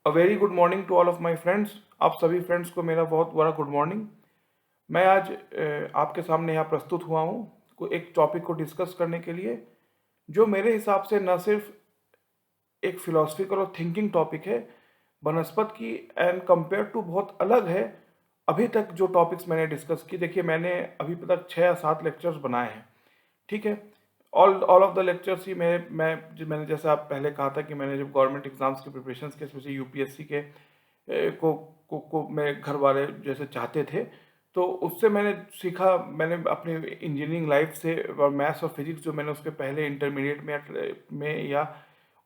A very good morning to all of my friends. आप सभी friends को मेरा बहुत बड़ा गुड मॉर्निंग। मैं आज आपके सामने यहाँ प्रस्तुत हुआ हूँ एक टॉपिक को डिस्कस करने के लिए, जो मेरे हिसाब से न सिर्फ एक फिलोसफिकल और थिंकिंग टॉपिक है बनस्पत की, एंड कंपेयर टू बहुत अलग है अभी तक जो टॉपिक्स मैंने डिस्कस की। देखिए, मैंने अभी तक 6 या 7 लेक्चर्स बनाए हैं, ठीक है। ऑल ऑफ द लेक्चर्स ही मैंने जैसे आप पहले कहा था कि मैंने जब गवर्नमेंट एग्जाम्स की प्रिपरेशंस के, स्पेशली यूपीएससी के को मेरे घर वाले जैसे चाहते थे, तो उससे मैंने सीखा। मैंने अपनी इंजीनियरिंग लाइफ से और मैथ्स और फिजिक्स जो मैंने उसके पहले इंटरमीडिएट में या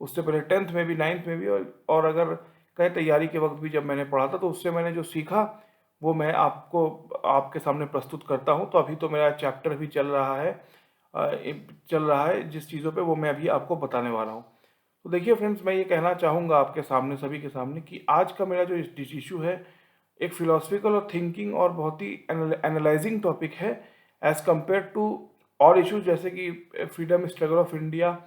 उससे पहले 10th में भी, 9th में भी, और अगर कहीं तैयारी के वक्त भी जब मैंने पढ़ा था, तो उससे मैंने जो सीखा वो मैं आपको आपके सामने प्रस्तुत करता हूँ। तो अभी तो मेरा चैप्टर भी चल रहा है जिस चीज़ों पे, वो मैं अभी आपको बताने वाला हूँ। तो देखिए फ्रेंड्स, मैं ये कहना चाहूँगा आपके सामने, सभी के सामने, कि आज का मेरा जो इशू है एक फिलोसफिकल और थिंकिंग और बहुत ही एनालाइजिंग टॉपिक है, एज कंपेयर टू और इश्यूज जैसे कि फ्रीडम स्ट्रगल ऑफ इंडिया,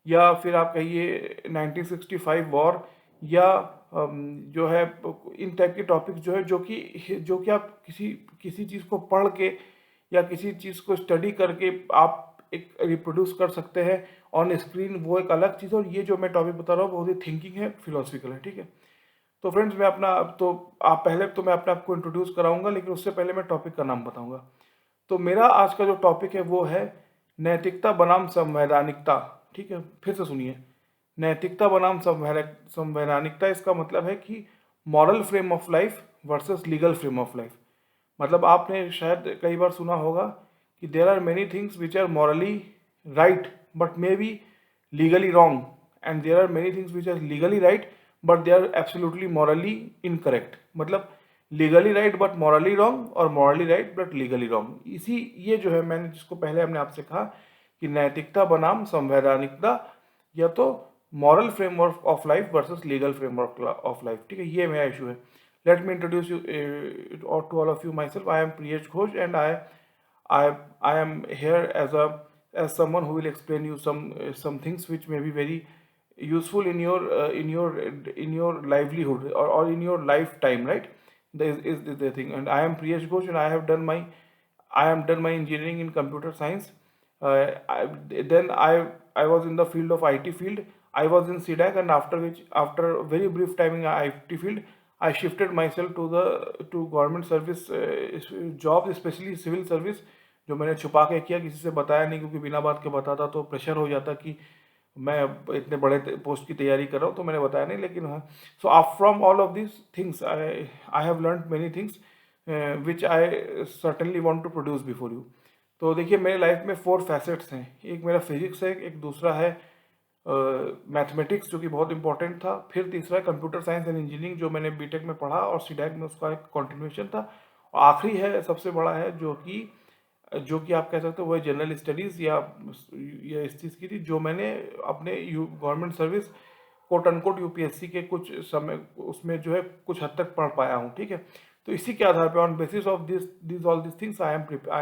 या फिर आप कहिए 1965 वॉर, या जो है इन टाइप के टॉपिक्स जो है, जो कि आप किसी किसी चीज़ को पढ़ के या किसी चीज़ को स्टडी करके आप एक रिप्रोड्यूस कर सकते हैं ऑन स्क्रीन, वो एक अलग चीज़ है। और ये जो मैं टॉपिक बता रहा हूँ बहुत ही थिंकिंग है, फिलोसफिकल है, ठीक है। तो फ्रेंड्स, मैं अपना तो आप पहले तो मैं अपने आप को इंट्रोड्यूस कराऊंगा, लेकिन उससे पहले मैं टॉपिक का नाम बताऊंगा। तो मेरा आज का जो टॉपिक है वो है नैतिकता बनाम संवैधानिकता, ठीक है। फिर से सुनिए, नैतिकता बनाम संवैधानिकता। इसका मतलब है कि moral frame of life versus legal frame of life. मतलब आपने शायद कई बार सुना होगा कि there are many things which are morally right but may be legally wrong, and there are many things which are legally right but they are absolutely morally incorrect. मतलब legally right but morally wrong, और morally right but legally wrong. इसी ये जो है, मैंने जिसको पहले हमने आपसे कहा कि नैतिकता बनाम संवैधानिकता, या तो moral framework of life versus legal framework of life, ठीक है। ये मेरा इशू है। Let me introduce you to all of you myself. I am Priyesh Ghosh, and I I am here as someone who will explain you some things which may be very useful in your livelihood, or in your lifetime, right? This is the thing. And I am Priyesh Ghosh, and I am done my engineering in computer science. Then I was in the field of IT field. I was in CDAC, and after a very brief time in IT field, I shifted myself to government service jobs, especially civil service, जो मैंने छुपा के किया, किसी से बताया नहीं, क्योंकि बिना बात के बताता तो प्रेशर हो जाता कि मैं इतने बड़े पोस्ट की तैयारी कर रहा हूँ, तो मैंने बताया नहीं। लेकिन हाँ, सो आप from all of this things I have learn many things which I certainly want to produce before you. तो देखिए, मेरे लाइफ में 4 फैसेट्स हैं। एक मेरा फिजिक्स है, एक दूसरा है मैथमेटिक्स, जो कि बहुत इंपॉर्टेंट था। फिर तीसरा है कंप्यूटर साइंस एंड इंजीनियरिंग, जो मैंने बीटेक में पढ़ा और सीडैक में उसका एक कंटिन्यूएशन था। और आखिरी है, सबसे बड़ा है, जो कि आप कह सकते हो वो जनरल स्टडीज़, या इस चीज़ की थी, जो मैंने अपने government service quote unquote UPSC के कुछ समय उसमें जो है कुछ हद तक पढ़ पाया हूँ, ठीक है। तो इसी के आधार पर, on basis of this all this things, I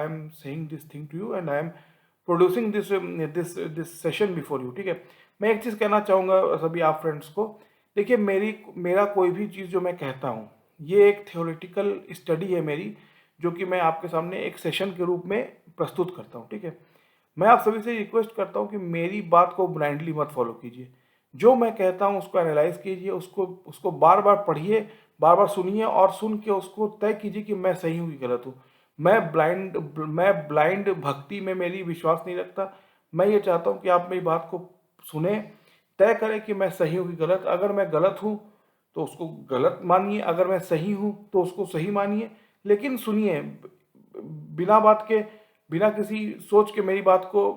am saying this thing to you, and I am producing this session before you, ठीक है। मैं एक चीज़ कहना चाहूँगा सभी आप फ्रेंड्स को। देखिए, मेरा कोई भी चीज़ जो मैं कहता हूँ, ये एक थ्योरेटिकल स्टडी है मेरी, जो कि मैं आपके सामने एक सेशन के रूप में प्रस्तुत करता हूँ, ठीक है। मैं आप सभी से रिक्वेस्ट करता हूँ कि मेरी बात को ब्लाइंडली मत फॉलो कीजिए। जो मैं कहता हूँ उसको एनालाइज कीजिए, उसको बार बार पढ़िए, बार बार सुनिए, और सुन के उसको तय कीजिए कि मैं सही हूँ कि गलत हूँ। मैं ब्लाइंड भक्ति में मेरी विश्वास नहीं रखता। मैं ये चाहता हूँ कि आप मेरी बात को सुने, तय करें कि मैं सही हूँ कि गलत। अगर मैं गलत हूँ तो उसको गलत मानिए, अगर मैं सही हूँ तो उसको सही मानिए। लेकिन सुनिए, बिना बात के, बिना किसी सोच के मेरी बात को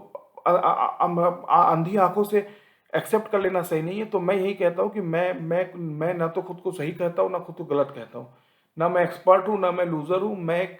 अंधी आंखों से एक्सेप्ट कर लेना सही नहीं है। तो मैं यही कहता हूँ कि मैं ना तो खुद को सही कहता हूँ, ना खुद को गलत कहता हूँ, ना मैं एक्सपर्ट हूँ, ना मैं लूजर हूँ। मैं एक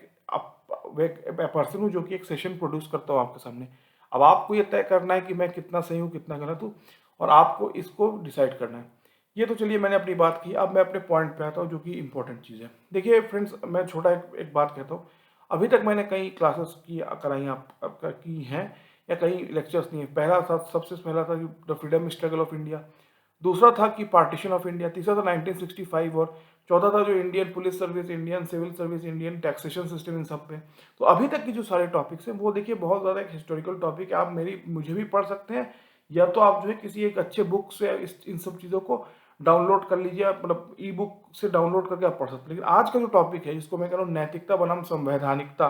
पर्सन हूँ जो कि एक सेशन प्रोड्यूस करता हूँ आपके सामने। अब आपको ये तय करना है कि मैं कितना सही हूँ, कितना गलत हूँ, और आपको इसको डिसाइड करना है। ये तो चलिए, मैंने अपनी बात की। अब मैं अपने पॉइंट पे आता हूँ, जो कि इंपॉर्टेंट चीज़ है। देखिए फ्रेंड्स, मैं छोटा एक बात कहता हूँ। अभी तक मैंने कई क्लासेस कराई आपका की हैं, या कई लेक्चर्स नहीं है। सबसे पहला था the freedom struggle of India. दूसरा था कि पार्टीशन ऑफ इंडिया, तीसरा था 1965, और चौथा था जो Indian police service, Indian civil service, Indian taxation system, इन सब पे। तो अभी तक की जो सारे टॉपिक्स हैं वो देखिए बहुत ज़्यादा एक हिस्टोरिकल टॉपिक है, आप मेरी मुझे भी पढ़ सकते हैं, या तो आप जो है किसी एक अच्छे बुक से इन सब चीज़ों को डाउनलोड कर लीजिए, मतलब ई बुक से डाउनलोड करके आप पढ़ सकते हैं। लेकिन आज का जो टॉपिक है जिसको मैं कह रहा हूँ नैतिकता बनाम संवैधानिकता,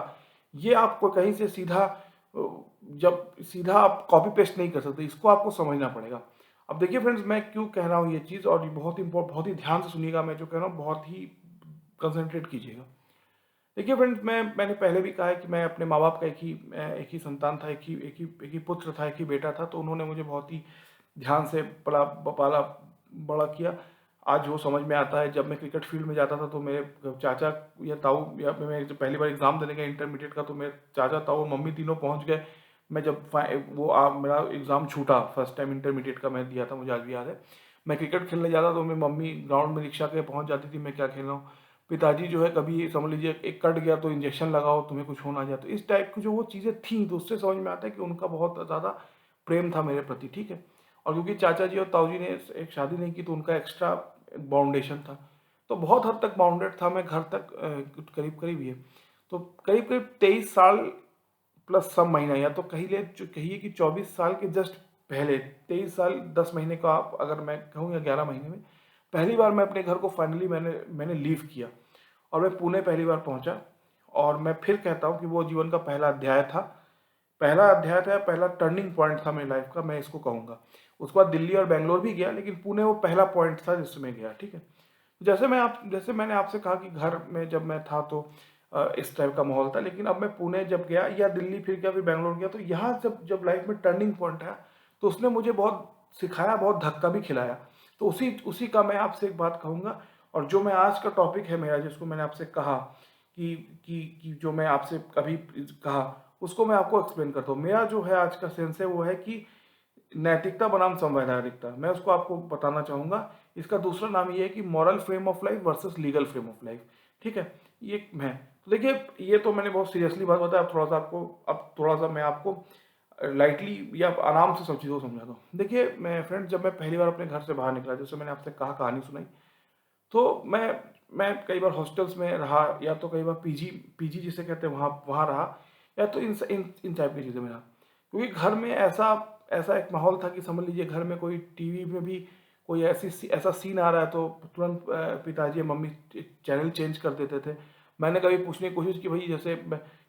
ये आपको कहीं से सीधा जब सीधा आप कॉपी पेस्ट नहीं कर सकते, इसको आपको समझना पड़ेगा। अब देखिए फ्रेंड्स, मैं क्यों कह रहा हूँ ये चीज़, और ये बहुत ही ध्यान से सुनिएगा, मैं जो कह रहा हूँ बहुत ही कंसंट्रेट कीजिएगा। देखिए फ्रेंड्स, मैंने पहले भी कहा है कि मैं अपने माँ बाप का एक ही संतान था, एक ही पुत्र था, एक ही बेटा था। तो उन्होंने मुझे बहुत ही ध्यान से पाला बड़ा किया। आज वो समझ में आता है, जब मैं क्रिकेट फील्ड में जाता था तो मेरे चाचा या ताऊ, या मैं जब पहली बार एग्जाम देने गया इंटरमीडिएट का, तो मेरे चाचा ताऊ मम्मी तीनों पहुंच गए। मैं जब मेरा एग्ज़ाम छूटा, फर्स्ट टाइम इंटरमीडिएट का मैं दिया था, मुझे आज भी याद है। मैं क्रिकेट खेलने जाता तो मेरी मम्मी ग्राउंड में रिक्शा के पहुंच जाती थी, मैं क्या खेल रहा हूँ। पिताजी जो है कभी समझ लीजिए एक कट गया तो इंजेक्शन लगाओ, तुम्हें कुछ होना जाए, तो इस टाइप की जो वो चीज़ें थी, तो उससे समझ में आता है कि उनका बहुत ज़्यादा प्रेम था मेरे प्रति, ठीक है। और क्योंकि चाचा जी और ताऊ जी ने एक शादी नहीं की, तो उनका एक्स्ट्रा बाउंडेशन था, तो बहुत हद तक बाउंडेड था मैं घर तक, करीब करीब ये, तो करीब करीब 23 साल प्लस सब महीना, या तो कहिए कि 24 साल के जस्ट पहले, 23 साल 10 महीने का आप अगर मैं कहूँ, या 11 महीने में पहली बार मैं अपने घर को फाइनली मैंने लीव किया, और मैं पुणे पहली बार पहुंचा। और मैं फिर कहता हूं कि वो जीवन का पहला अध्याय था, पहला टर्निंग पॉइंट था मेरी लाइफ का, मैं इसको कहूँगा। उसके बाद दिल्ली और बेंगलोर भी गया, लेकिन पुणे वो पहला पॉइंट था जिसमें गया, ठीक है। जैसे मैंने आपसे कहा कि घर में जब मैं था तो इस टाइप का माहौल था, लेकिन अब मैं पुणे जब गया, या दिल्ली फिर गया, फिर बेंगलोर गया, तो यहाँ जब जब लाइफ में टर्निंग पॉइंट है, तो उसने मुझे बहुत सिखाया, बहुत धक्का भी खिलाया। तो उसी उसी का मैं आपसे एक बात कहूँगा, और जो मैं आज का टॉपिक है मेरा, जिसको मैंने आपसे कहा कि जो मैं आपसे कभी कहा, उसको मैं आपको एक्सप्लेन करता हूँ। मेरा जो है आज का सेंस है वो है कि नैतिकता बनाम संवैधानिकता, मैं उसको आपको बताना चाहूंगा। इसका दूसरा नाम ये है कि moral frame of life versus legal frame of life, ठीक है। ये है, तो देखिए, ये तो मैंने बहुत सीरियसली बात बताया। अब थोड़ा सा मैं आपको लाइटली या आराम से सब चीज़ों को समझाता हूँ। देखिए मैं फ्रेंड्स, जब मैं पहली बार अपने घर से बाहर निकला, जैसे मैंने आपसे कहा, कहानी सुनाई, तो मैं कई बार हॉस्टल्स में रहा, या तो कई बार पीजी पीजी जिसे कहते हैं वहाँ वहाँ रहा, या तो इन इन इन टाइप की चीज़ें में रहा। क्योंकि घर में ऐसा ऐसा एक माहौल था कि समझ लीजिए घर में कोई टीवी में भी कोई ऐसा सीन आ रहा है तो तुरंत पिताजी या मम्मी चैनल चेंज कर देते थे। मैंने कभी पूछने की कोशिश की, भाई जैसे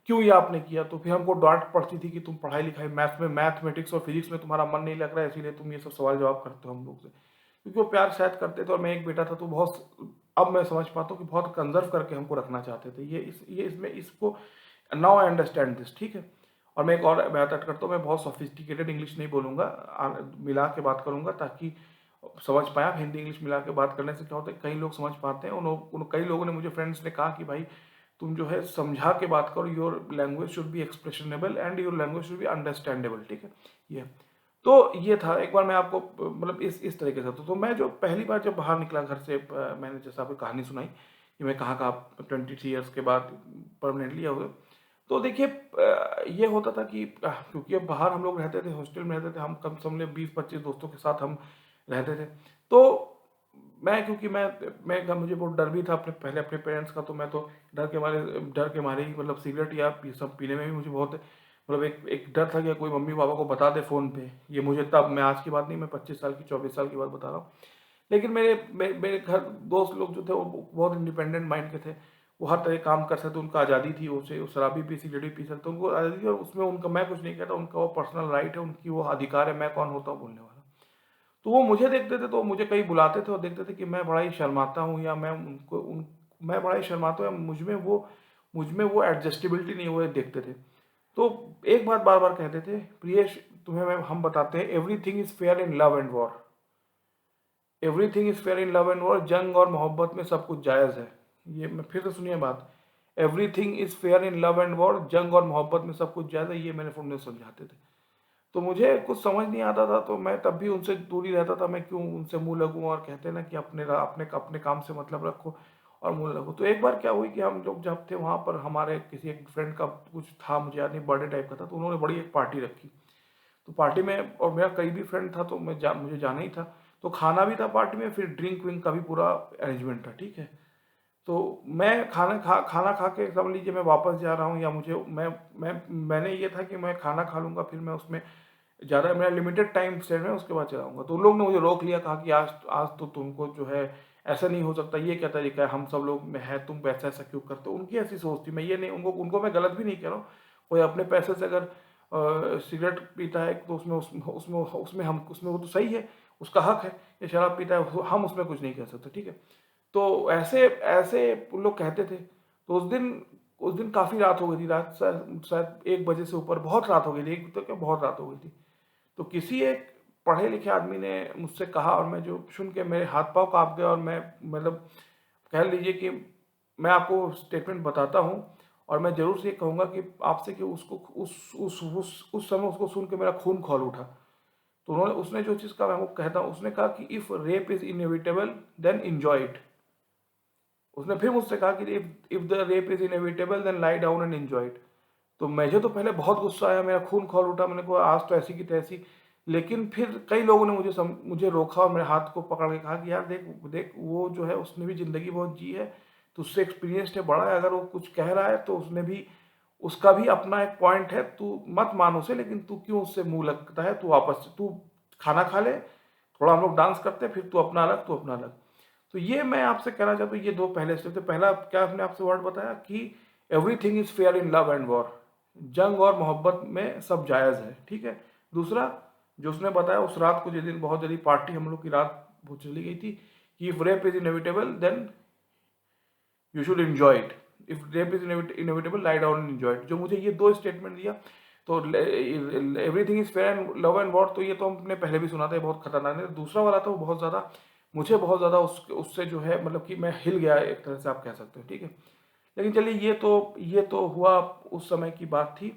क्यों ये आपने किया, तो फिर हमको डांट पड़ती थी कि तुम पढ़ाई लिखाई मैथमेटिक्स और फिजिक्स में तुम्हारा मन नहीं लग रहा है, इसीलिए तुम ये सब सवाल जवाब करते हो हम लोग से। क्योंकि वो प्यार शायद करते थे, और मैं एक बेटा था, तो बहुत, अब मैं समझ पाता हूँ कि बहुत कंजर्व करके हमको रखना चाहते थे। ये इसमें इसको नाउ आई अंडरस्टैंड दिस, ठीक है। और मैं एक और बात ऐड करता हूँ, मैं बहुत सोफिस्टिकेटेड इंग्लिश नहीं बोलूँगा, मिला के बात करूँगा, ताकि समझ पाए आप। हिंदी इंग्लिश मिला के बात करने से क्या होता है, कई लोग समझ पाते हैं। कई लोगों ने, मुझे फ्रेंड्स ने कहा कि भाई तुम जो है समझा के बात करो, your language should be expressionable and your language should be understandable, ठीक है। ये तो ये था, एक बार मैं आपको मतलब इस तरीके से, तो मैं जो पहली बार जब बाहर निकला घर से, मैंने जैसा आपको कहानी सुनाई कि मैं कहाँ कहाँ 23 ईयर्स के बाद परमानेंटली हुए। तो देखिए ये होता था कि क्योंकि अब बाहर हम लोग रहते थे, हॉस्टल में रहते थे, हम कम से कम 20-25 दोस्तों के साथ हम रहते थे। तो क्योंकि मुझे बहुत डर भी था अपने पेरेंट्स का, तो मैं तो डर के मारे ही, मतलब सिगरेट या सब पीने में भी मुझे बहुत, मतलब एक डर था कि कोई मम्मी पापा को बता दे फ़ोन पे। ये मुझे तब, मैं आज की बात नहीं, मैं 25 साल की 24 साल की बात बता रहा हूँ। लेकिन मेरे घर दोस्त लोग जो थे वो बहुत इंडिपेंडेंट माइंड के थे। वो हर तरह के काम कर सकते, उनका आज़ादी थी, उसे वो शराब भी पी, सिगरेट भी पी सकते, उनको आज़ादी थी, और उसमें उनका, मैं कुछ नहीं कहता, उनका वो पर्सनल राइट है, उनकी वो अधिकार है, मैं कौन होता हूँ बोलने वाला। तो वो मुझे देखते थे, तो मुझे कई बुलाते थे और देखते थे कि मैं बड़ा ही शर्माता हूँ, या मैं बड़ा ही शर्माता हूँ, या मुझ में वो एडजस्टेबिलिटी नहीं, वो देखते थे। तो एक बात बार बार कहते थे, प्रियेश तुम्हें हम बताते हैं, everything is fair in love and war. Everything is fair in love and war, जंग और मोहब्बत में सब कुछ जायज़ है। ये मैं फिर से सुनिए बात, everything is fair in love and war, जंग और मोहब्बत में सब कुछ जायज़ है, ये मैंने उन्हें समझाते थे। तो मुझे कुछ समझ नहीं आता था, तो मैं तब भी उनसे दूरी रहता था। मैं क्यों उनसे मुंह लगूं, और कहते हैं ना कि अपने काम से मतलब रखो और मुंह लगो। तो एक बार क्या हुई कि हम लोग जब थे वहाँ पर, हमारे किसी एक फ्रेंड का कुछ था, मुझे याद नहीं, बर्थडे टाइप का था, तो उन्होंने बड़ी एक पार्टी रखी। तो पार्टी में, और मेरा करीबी फ्रेंड था, तो मुझे जाना ही था। तो खाना भी था पार्टी में, फिर ड्रिंक विंक का भी पूरा अरेंजमेंट था, ठीक है। तो मैं खाना खा के समझ लीजिए मैं वापस जा रहा हूँ, या मुझे मैंने ये था कि मैं खाना खा लूँगा, फिर मैं उसमें ज़्यादा मेरा लिमिटेड टाइम स्टेज है, उसके बाद चलाऊँगा। तो उन लोग ने मुझे रोक लिया, कहा कि आज आज तो तुमको जो है ऐसा नहीं हो सकता, ये क्या तरीका है, हम सब लोग में है, तुम ऐसा ऐसा क्यों करते हो। उनकी ऐसी सोच थी, मैं ये नहीं, उनको मैं गलत भी नहीं कह रहा हूँ। कोई अपने पैसे से अगर सिगरेट पीता है तो उसमें वो तो सही है, उसका हक है। या शराब पीता है, हम उसमें कुछ नहीं कह सकते, ठीक है। तो ऐसे ऐसे वो लोग कहते थे। तो उस दिन काफ़ी रात हो गई थी, रात शायद शायद 1 बजे से ऊपर, बहुत रात हो गई थी, एक तो क्या बहुत रात हो गई थी। तो किसी एक पढ़े लिखे आदमी ने मुझसे कहा, और मैं जो सुन के मेरे हाथ पांव कांप गए, और मैं मतलब कह लीजिए कि मैं आपको स्टेटमेंट बताता हूँ, और मैं जरूर से ये कहूँगा कि आपसे कि उसको उस समय उसको सुन के मेरा खून खौल उठा। तो उसने जो चीज़ कहा मैं वो कहता हूँ, उसने कहा कि if rape is inevitable then enjoy it. उसने फिर मुझसे कहा कि if the rape is inevitable then lie down and enjoy it. तो मुझे तो पहले बहुत गुस्सा आया, मेरा खून खौल उठा, मैंने कहा आज तो ऐसी की तैसी। लेकिन फिर कई लोगों ने मुझे रोका और मेरे हाथ को पकड़ के कहा कि यार देख देख, वो जो है उसने भी ज़िंदगी बहुत जी है, तो उससे एक्सपीरियंस्ड है, बड़ा है, अगर वो कुछ कह रहा है तो उसने भी उसका भी अपना एक पॉइंट है, तू मत मान उसे, लेकिन तू क्यों उससे मुंह लगता है, तू वापस से तू खाना खा ले, थोड़ा हम लोग डांस करते हैं, फिर तू अपना अलग, तू अपना अलग। तो ये मैं आपसे कहना चाहता हूँ, ये दो पहले स्टेप थे। पहला क्या आपने आपसे वर्ड बताया कि everything is fair in love and war, जंग और मोहब्बत में सब जायज़ है, ठीक है। दूसरा जो उसने बताया, उस रात को जिस दिन बहुत जल्दी पार्टी हम लोग की रात वो चली गई थी, कि if rape is inevitable then you should enjoy it, if rape is inevitable lie down and enjoy it. जो मुझे ये दो स्टेटमेंट दिया, तो everything is fair and love and war, तो ये तो हमने पहले भी सुना था, ये बहुत खतरनाक है। दूसरा वाला था वो बहुत ज़्यादा, मुझे बहुत ज़्यादा उससे जो है मतलब कि मैं हिल गया एक तरह से, आप कह सकते हो, ठीक है। लेकिन चलिए ये तो हुआ, उस समय की बात थी।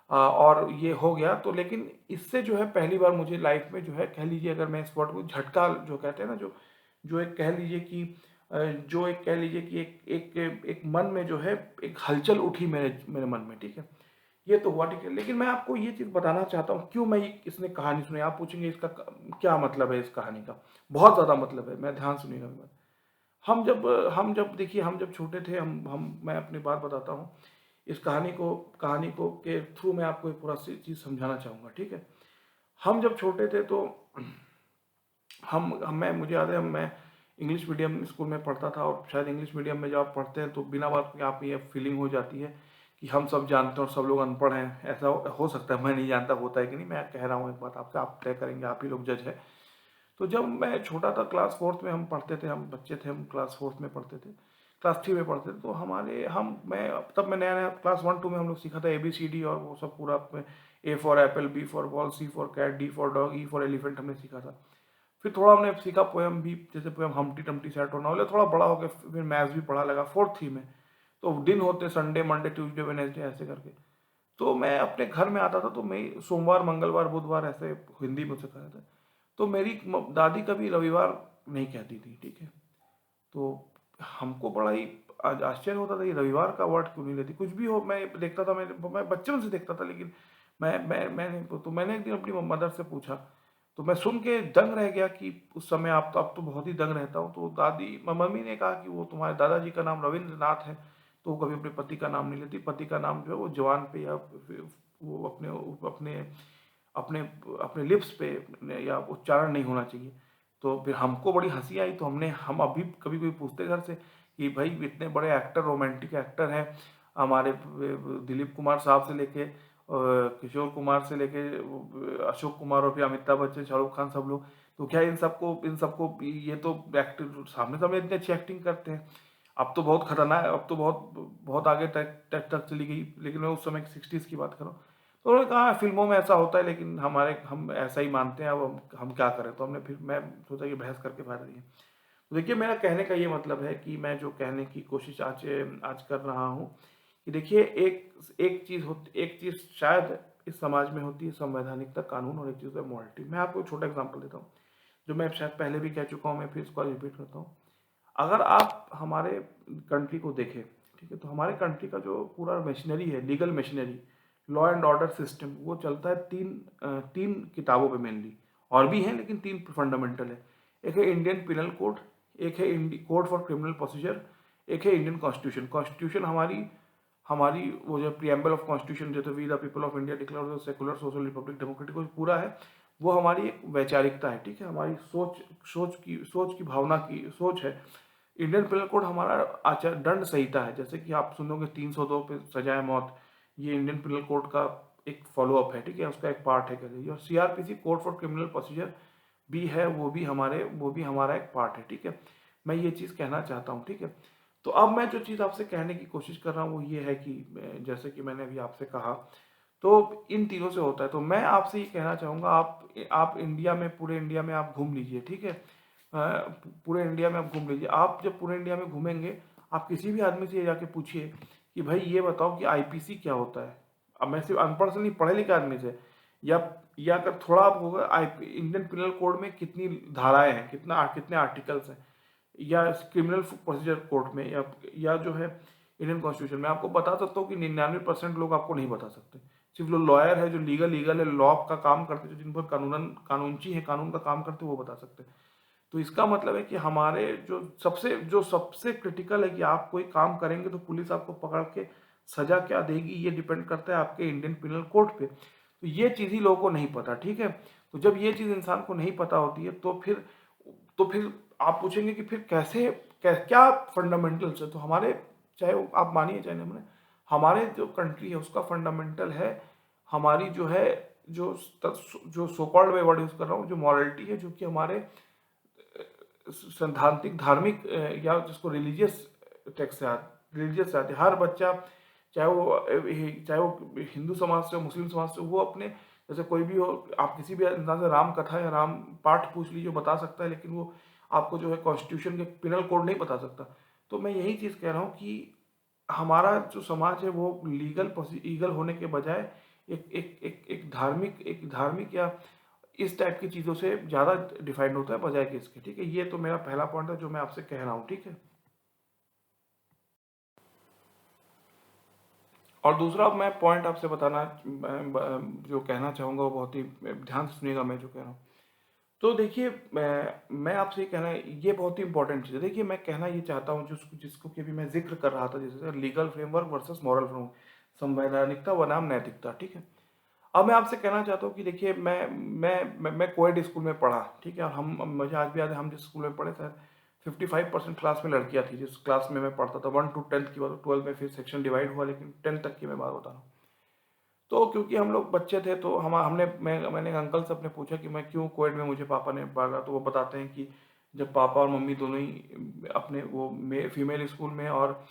और ये हो गया तो, लेकिन इससे जो है पहली बार मुझे लाइफ में जो है कह लीजिए, अगर मैं इस वर्ड को झटका जो कहते हैं ना, जो जो एक कह लीजिए कि जो एक कह लीजिए कि एक मन में जो है एक हलचल उठी मेरे मेरे मन में, ठीक है। ये तो हुआ, ठीक है। लेकिन मैं आपको ये चीज़ बताना चाहता हूँ, क्यों मैं इसने कहानी सुनी। आप पूछेंगे इसका क्या मतलब है, इस कहानी का बहुत ज़्यादा मतलब है, मैं ध्यान सुनिएगा मेरी बात। हम जब देखिए, हम जब छोटे थे, हम मैं अपनी बात बताता हूँ, इस कहानी को के थ्रू मैं आपको एक पूरा चीज़ समझाना चाहूँगा, ठीक है। हम जब छोटे थे तो मैं मुझे याद है, मैं इंग्लिश मीडियम स्कूल में पढ़ता था, और शायद इंग्लिश मीडियम में जब आप पढ़ते हैं तो बिना बात के आप ये फीलिंग हो जाती है कि हम सब जानते हैं और सब लोग अनपढ़ हैं। ऐसा हो सकता है, मैं नहीं जानता होता है कि नहीं, मैं कह रहा हूँ एक बात आपसे, आप तय करेंगे, आप ही लोग जज है। तो जब मैं छोटा था, क्लास फोर्थ में हम पढ़ते थे, हम बच्चे थे, हम क्लास फोर्थ में पढ़ते थे, क्लास थ्री में पढ़ते थे। तो हमारे हम मैं तब मैं नया नया क्लास वन टू में हम लोग सीखा था ABCD, और वो सब पूरा A for apple, B for ball, C for cat, D for dog, E for elephant हमने सीखा था। फिर थोड़ा हमने सीखा पोएम भी, जैसे पोएम हमटी टमटी सैट होना वाले, थोड़ा बड़ा हो गया, फिर मैथ्स भी पढ़ा लगा फोर्थ थ्री में। तो दिन होते संडे मंडे ट्यूसडे वेडनेसडे ऐसे करके। तो मैं अपने घर में आता था, तो मैं सोमवार मंगलवार बुधवार ऐसे हिंदी मुझसे कहते थे। तो मेरी दादी कभी रविवार नहीं कहती थी, ठीक है। तो हमको बड़ा ही आश्चर्य होता था, ये रविवार का वर्ड क्यों नहीं लेती। कुछ भी हो, मैं देखता था, मैं बच्चपन से देखता था, लेकिन मैंने एक दिन अपनी मदर से पूछा। तो मैं सुन के दंग रह गया कि उस समय, आप तो अब तो बहुत ही दंग रहता हूँ। तो मम्मी ने कहा कि वो तुम्हारे दादाजी का नाम रविंद्रनाथ है, तो वो कभी अपने पति का नाम नहीं लेती, पति का नाम जो है वो जवान पे, या वो अपने अपने अपने अपने लिप्स पे या उच्चारण नहीं होना चाहिए। तो फिर हमको बड़ी हंसी आई। तो हम अभी कभी कोई पूछते घर से कि भाई इतने बड़े एक्टर, रोमांटिक एक्टर हैं हमारे, दिलीप कुमार साहब से लेके किशोर कुमार से लेके अशोक कुमार, और फिर अमिताभ बच्चन, शाहरुख खान, सब लोग, तो क्या इन सबको ये तो एक्टिंग सामने सामने इतनी अच्छी एक्टिंग करते हैं। अब तो बहुत खतरनाक, अब तो बहुत बहुत आगे तक चली गई, लेकिन मैं उस समय 60s की बात कर रहा हूँ। तो उन्होंने कहा फिल्मों में ऐसा होता है, लेकिन हम ऐसा ही मानते हैं, अब हम क्या करें। तो मैं सोचा कि बहस करके फायदा नहीं है। तो देखिए, मेरा कहने का ये मतलब है कि मैं जो कहने की कोशिश आज आज कर रहा हूँ, कि देखिए, एक चीज़ शायद इस समाज में होती है संवैधानिकता, कानून, और एक चीज़ है मॉरलिटी। मैं आपको एक छोटा एग्जांपल देता हूँ, जो मैं शायद पहले भी कह चुका हूँ, मैं फिर इसको रिपीट करता हूँ। अगर आप हमारे कंट्री को देखें, ठीक है, तो हमारे कंट्री का जो पूरा मशीनरी है, legal machinery, law and order system, वो चलता है तीन किताबों पे मेनली, और भी हैं लेकिन तीन फंडामेंटल है। एक है इंडियन पिनल कोड, एक है कोड फॉर क्रिमिनल प्रोसीजर, एक है इंडियन कॉन्स्टिट्यूशन। कॉन्स्टिट्यूशन हमारी हमारी वो जो प्रियम्बल ऑफ कॉन्स्टिट्यूशन, जो we the people of India declare secular social republic democratic, पूरा है, वो हमारी एक वैचारिकता है, ठीक है, हमारी सोच की भावना की सोच है। इंडियन पिनल कोड हमारा आचार दंड संहिता है, जैसे कि आप सुनोगे 302 पे सजाए मौत, ये इंडियन पिनल कोड का एक फॉलोअप है, ठीक है, उसका एक पार्ट है कह लीजिए। और CrPC code for criminal procedure भी है, वो भी हमारा एक पार्ट है, ठीक है। मैं ये चीज़ कहना चाहता हूँ, ठीक है। तो अब मैं जो चीज़ आपसे कहने की कोशिश कर रहा हूँ वो ये है कि जैसे कि मैंने अभी आपसे कहा, तो इन तीनों से होता है। तो मैं आपसे ये कहना चाहूँगा, आप इंडिया में, पूरे इंडिया में आप घूम लीजिए, ठीक है। पूरे इंडिया में आप घूम लीजिए। आप जब पूरे इंडिया में घूमेंगे, आप किसी भी आदमी से ये जाके पूछिए कि भाई ये बताओ कि आईपीसी क्या होता है। अब मैं सिर्फ अनपढ़ से नहीं, पढ़े लिखे आदमी से, या या अगर थोड़ा आप होगा, इंडियन पिनल कोड में कितनी धाराएं हैं, कितने आर्टिकल्स हैं, या क्रिमिनल प्रोसीजर कोड में, या जो है इंडियन कॉन्स्टिट्यूशन में, आपको बता सकता हूँ कि 99% लोग आपको नहीं बता सकते। सिर्फ जो लॉयर है, जो लीगल है, लॉ का काम करते, जो जिन पर कानूनची है, कानून का काम करते, वो बता सकते हैं। तो इसका मतलब है कि हमारे जो सबसे क्रिटिकल है कि आप कोई काम करेंगे तो पुलिस आपको पकड़ के सजा क्या देगी, ये डिपेंड करता है आपके इंडियन पिनल कोड पे। तो ये चीज़ ही लोगों को नहीं पता, ठीक है। तो जब ये चीज़ इंसान को नहीं पता होती है, तो फिर आप पूछेंगे कि फिर क्या फंडामेंटल्स है। तो हमारे, चाहे आप मानिए चाहे नहीं मानिए, हमारे जो कंट्री है उसका फंडामेंटल है, हमारी जो है, जो जो सो कॉल्ड मैं वर्ड यूज कर रहा हूँ, जो मॉरलिटी है, जो कि हमारे सैद्धांतिक धार्मिक, या जिसको रिलीजियस टेक्स्ट से रिलीजियस आते, हर बच्चा, चाहे वो हिंदू समाज से हो, मुस्लिम समाज से, वो अपने, जैसे कोई भी हो, आप किसी भी इंसान से राम कथा या राम पाठ पूछ लीजिए, बता सकता है, लेकिन वो आपको जो है कॉन्स्टिट्यूशन के पिनल कोड नहीं बता सकता। तो मैं यही चीज़ कह रहा हूँ कि हमारा जो समाज है वो ईगल होने के बजाय एक धार्मिक या इस टाइप की चीज़ों से ज़्यादा डिफाइंड होता है बजाय कि इसके, ठीक है। ये तो मेरा पहला पॉइंट है जो मैं आपसे कह रहा हूँ, ठीक है। और दूसरा मैं पॉइंट आपसे जो कहना चाहूँगा वो बहुत ही ध्यान से सुनिएगा मैं जो कह रहा हूँ। तो देखिए, मैं आपसे ये कहना है, ये बहुत ही इंपॉर्टेंट चीज़ है। देखिए, मैं कहना ये चाहता हूँ, जिसको जिसको कि अभी मैं जिक्र कर रहा था, जैसे legal framework versus moral framework, संवैधानिकता बनाम नैतिकता, ठीक है। अब मैं आपसे कहना चाहता हूँ कि देखिए, मैं कोएड स्कूल में पढ़ा, ठीक है। और मुझे आज भी याद है, हम जिस स्कूल में पढ़े, शायद 55% क्लास में लड़कियाँ थी, जिस क्लास में मैं पढ़ता था। 1 to 10th की बात, 12 में फिर सेक्शन डिवाइड हुआ, लेकिन 10 तक की मैं बात बता रहा हूँ। तो क्योंकि हम लोग बच्चे थे, तो मैंने एक अंकल से अपने पूछा कि मैं क्यों कोएड में मुझे पापा ने डाला। तो वो बताते हैं कि जब पापा और मम्मी दोनों ही अपने वो फीमेल स्कूल में, और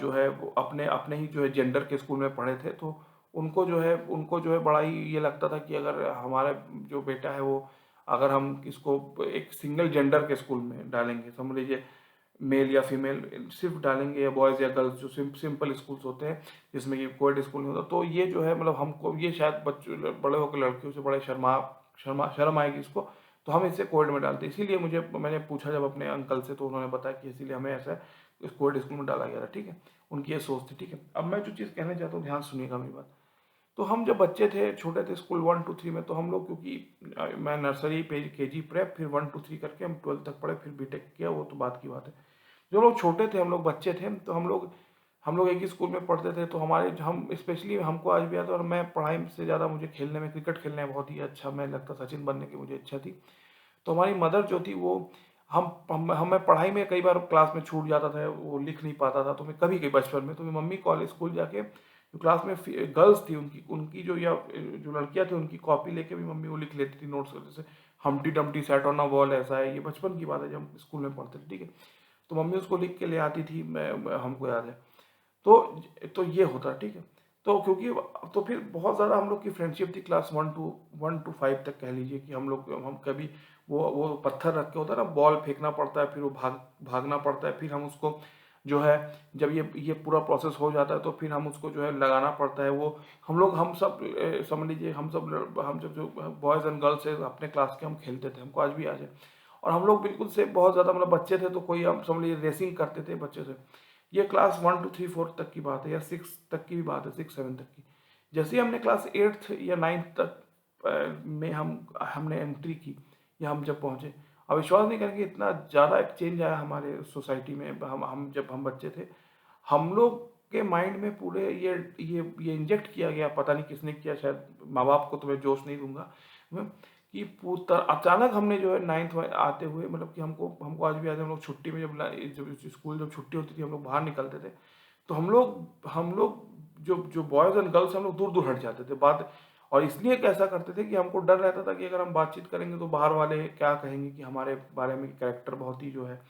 जो है वो अपने अपने ही जो है जेंडर के स्कूल में पढ़े थे, तो उनको जो है बड़ा ही ये लगता था कि अगर हमारा जो बेटा है वो, अगर हम इसको एक सिंगल जेंडर के स्कूल में डालेंगे, समझ लीजिए मेल या फीमेल सिर्फ डालेंगे, या बॉयज़ या गर्ल्स, जो सिंपल स्कूल्स होते हैं जिसमें ये कोएड स्कूल नहीं होता, तो ये जो है, मतलब हमको ये शायद बच्चों बड़े होकर लड़कियों से बड़े शर्म आएगी इसको, तो हम इसे कोएड में डालते हैं। इसीलिए मैंने पूछा जब अपने अंकल से, तो उन्होंने बताया कि इसीलिए हमें ऐसा इस कोएड स्कूल में डाला गया था, ठीक है। उनकी ये सोच थी, ठीक है। अब मैं जो चीज़ कहना चाहता हूँ, ध्यान सुनिएगा मेरी बात। तो हम जब बच्चे थे, छोटे थे, स्कूल 1 to 3 में, तो हम लोग, क्योंकि मैं नर्सरी पे केजी प्रेप, फिर 1 to 3 करके हम 12 तक पढ़े, फिर बीटेक किया, वो तो बात की बात है। जो लोग छोटे थे, हम लोग बच्चे थे, तो हम लोग एक ही स्कूल में पढ़ते थे। तो हम स्पेशली, हमको आज भी याद है, और मैं पढ़ाई से ज़्यादा मुझे खेलने में, क्रिकेट खेलने में बहुत ही अच्छा मैं लगता, सचिन बनने की मुझे इच्छा थी। तो हमारी मदर जो थी वो, मैं पढ़ाई में कई बार क्लास में छूट जाता था, वो लिख नहीं पाता था, तो मैं कभी कभी बचपन में, तो मेरी मम्मी कॉलेज स्कूल जाके, जो क्लास में गर्ल्स थी, उनकी उनकी जो या जो लड़कियां थी, उनकी कॉपी लेके भी मम्मी वो लिख लेती थी नोट्स करते, जैसे हमटी Dumpty sat on a wall, ऐसा है। ये बचपन की बात है, जब हम स्कूल में पढ़ते थे, ठीक है। तो मम्मी उसको लिख के ले आती थी, हमको याद है। तो ये होता, ठीक है। तो क्योंकि, तो फिर बहुत ज़्यादा हम लोग की फ्रेंडशिप थी, क्लास 1 to 5 तक कह लीजिए, कि हम कभी वो पत्थर रख के होता है ना, बॉल फेंकना पड़ता है, फिर वो भागना पड़ता है, फिर हम उसको जो है, जब ये पूरा प्रोसेस हो जाता है, तो फिर हम उसको जो है लगाना पड़ता है। वो हम सब समझ लीजिए, हम सब जो बॉयज़ एंड गर्ल्स है अपने क्लास के, हम खेलते थे, हमको आज भी याद है। और हम लोग बिल्कुल से बहुत ज़्यादा, मतलब बच्चे थे, तो कोई, हम समझ लीजिए रेसिंग करते थे बच्चे से। ये क्लास 1 to 3 4 तक की बात है, या 6 तक की भी बात है, 6 7 तक की। जैसे ही हमने क्लास 8th या 9th तक में हमने एंट्री की, या हम जब पहुँचे, आप विश्वास नहीं करेंगे, इतना ज़्यादा एक चेंज आया हमारे सोसाइटी में। हम जब हम बच्चे थे, हम लोग के माइंड में पूरे ये इंजेक्ट किया गया, पता नहीं किसने किया, शायद माँ बाप को तो मैं दोष नहीं दूंगा मैं, कि अचानक हमने जो है नाइन्थ में आते हुए, मतलब कि हमको हमको आज भी याद है, हम लोग छुट्टी में जब स्कूल जब छुट्टी होती थी, हम लोग बाहर निकलते थे, तो हम लोग जो जो बॉयज़ एंड गर्ल्स हम लोग दूर दूर हट जाते थे बात। और इसलिए कैसा करते थे कि हमको डर रहता था कि अगर हम बातचीत करेंगे तो बाहर वाले क्या कहेंगे कि हमारे बारे में कैरेक्टर बहुत ही जो है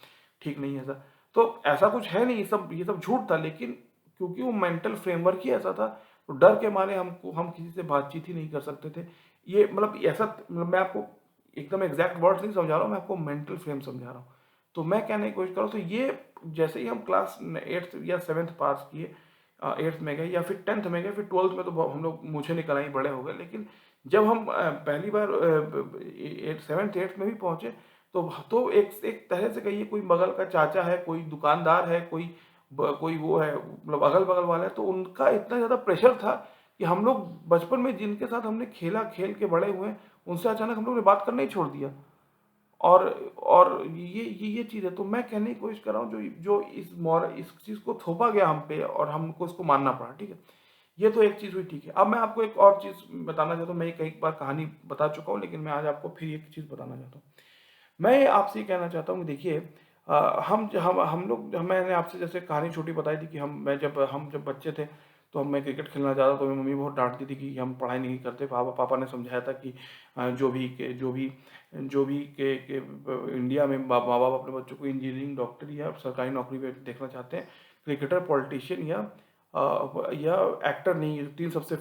ठीक नहीं है ऐसा। तो ऐसा कुछ है नहीं, ये सब झूठ था, लेकिन क्योंकि वो मेंटल फ्रेमवर्क ही ऐसा था, तो डर के मारे हम किसी से बातचीत ही नहीं कर सकते थे। ये मतलब ऐसा, मतलब मैं आपको एकदम एग्जैक्ट वर्ड्स नहीं समझा रहा हूँ, मैं आपको मेंटल फ्रेम समझा रहा हूँ। तो मैं कहने की कोशिश कर रहा हूँ, तो ये जैसे ही हम क्लास एट्थ या सेवन्थ पास किए, एट्थ में गए या फिर टेंथ में गए, फिर ट्वेल्थ में तो हम लोग मुझे निकल आई, बड़े हो गए। लेकिन जब हम पहली बार सेवन्थ एट्थ में भी पहुंचे, तो एक एक तरह से कहिए, कोई बगल का चाचा है, कोई दुकानदार है, कोई वो है, मतलब अगल बगल वाला है, तो उनका इतना ज़्यादा प्रेशर था कि हम लोग बचपन में जिनके साथ हमने खेला, खेल के बड़े हुए, उनसे अचानक हम लोग ने बात करना ही छोड़ दिया। और ये चीज़ है। तो मैं कहने की कोशिश कर रहा हूँ, जो जो इस चीज़ को थोपा गया हम पे और हमको इसको मानना पड़ा, ठीक है। ये तो एक चीज़ हुई, ठीक है। अब मैं आपको एक और चीज़ बताना चाहता हूँ। मैं ये कई बार कहानी बता चुका हूँ, लेकिन मैं आज आपको फिर एक चीज़ बताना चाहता हूँ। मैं आपसे ये कहना चाहता हूँ कि देखिए, हम लोग, मैंने आपसे जैसे कहानी छोटी बताई थी कि हम जब बच्चे थे, तो मैं क्रिकेट खेलना चाहता, तो मेरी मम्मी बहुत डांटती थी कि हम पढ़ाई नहीं करते। पापा पापा ने समझाया था कि जो भी इंडिया में माँ बाप अपने बच्चों को इंजीनियरिंग, डॉक्टर या सरकारी नौकरी में देखना चाहते हैं, क्रिकेटर, पॉलिटिशियन या एक्टर नहीं। ये तीन सबसे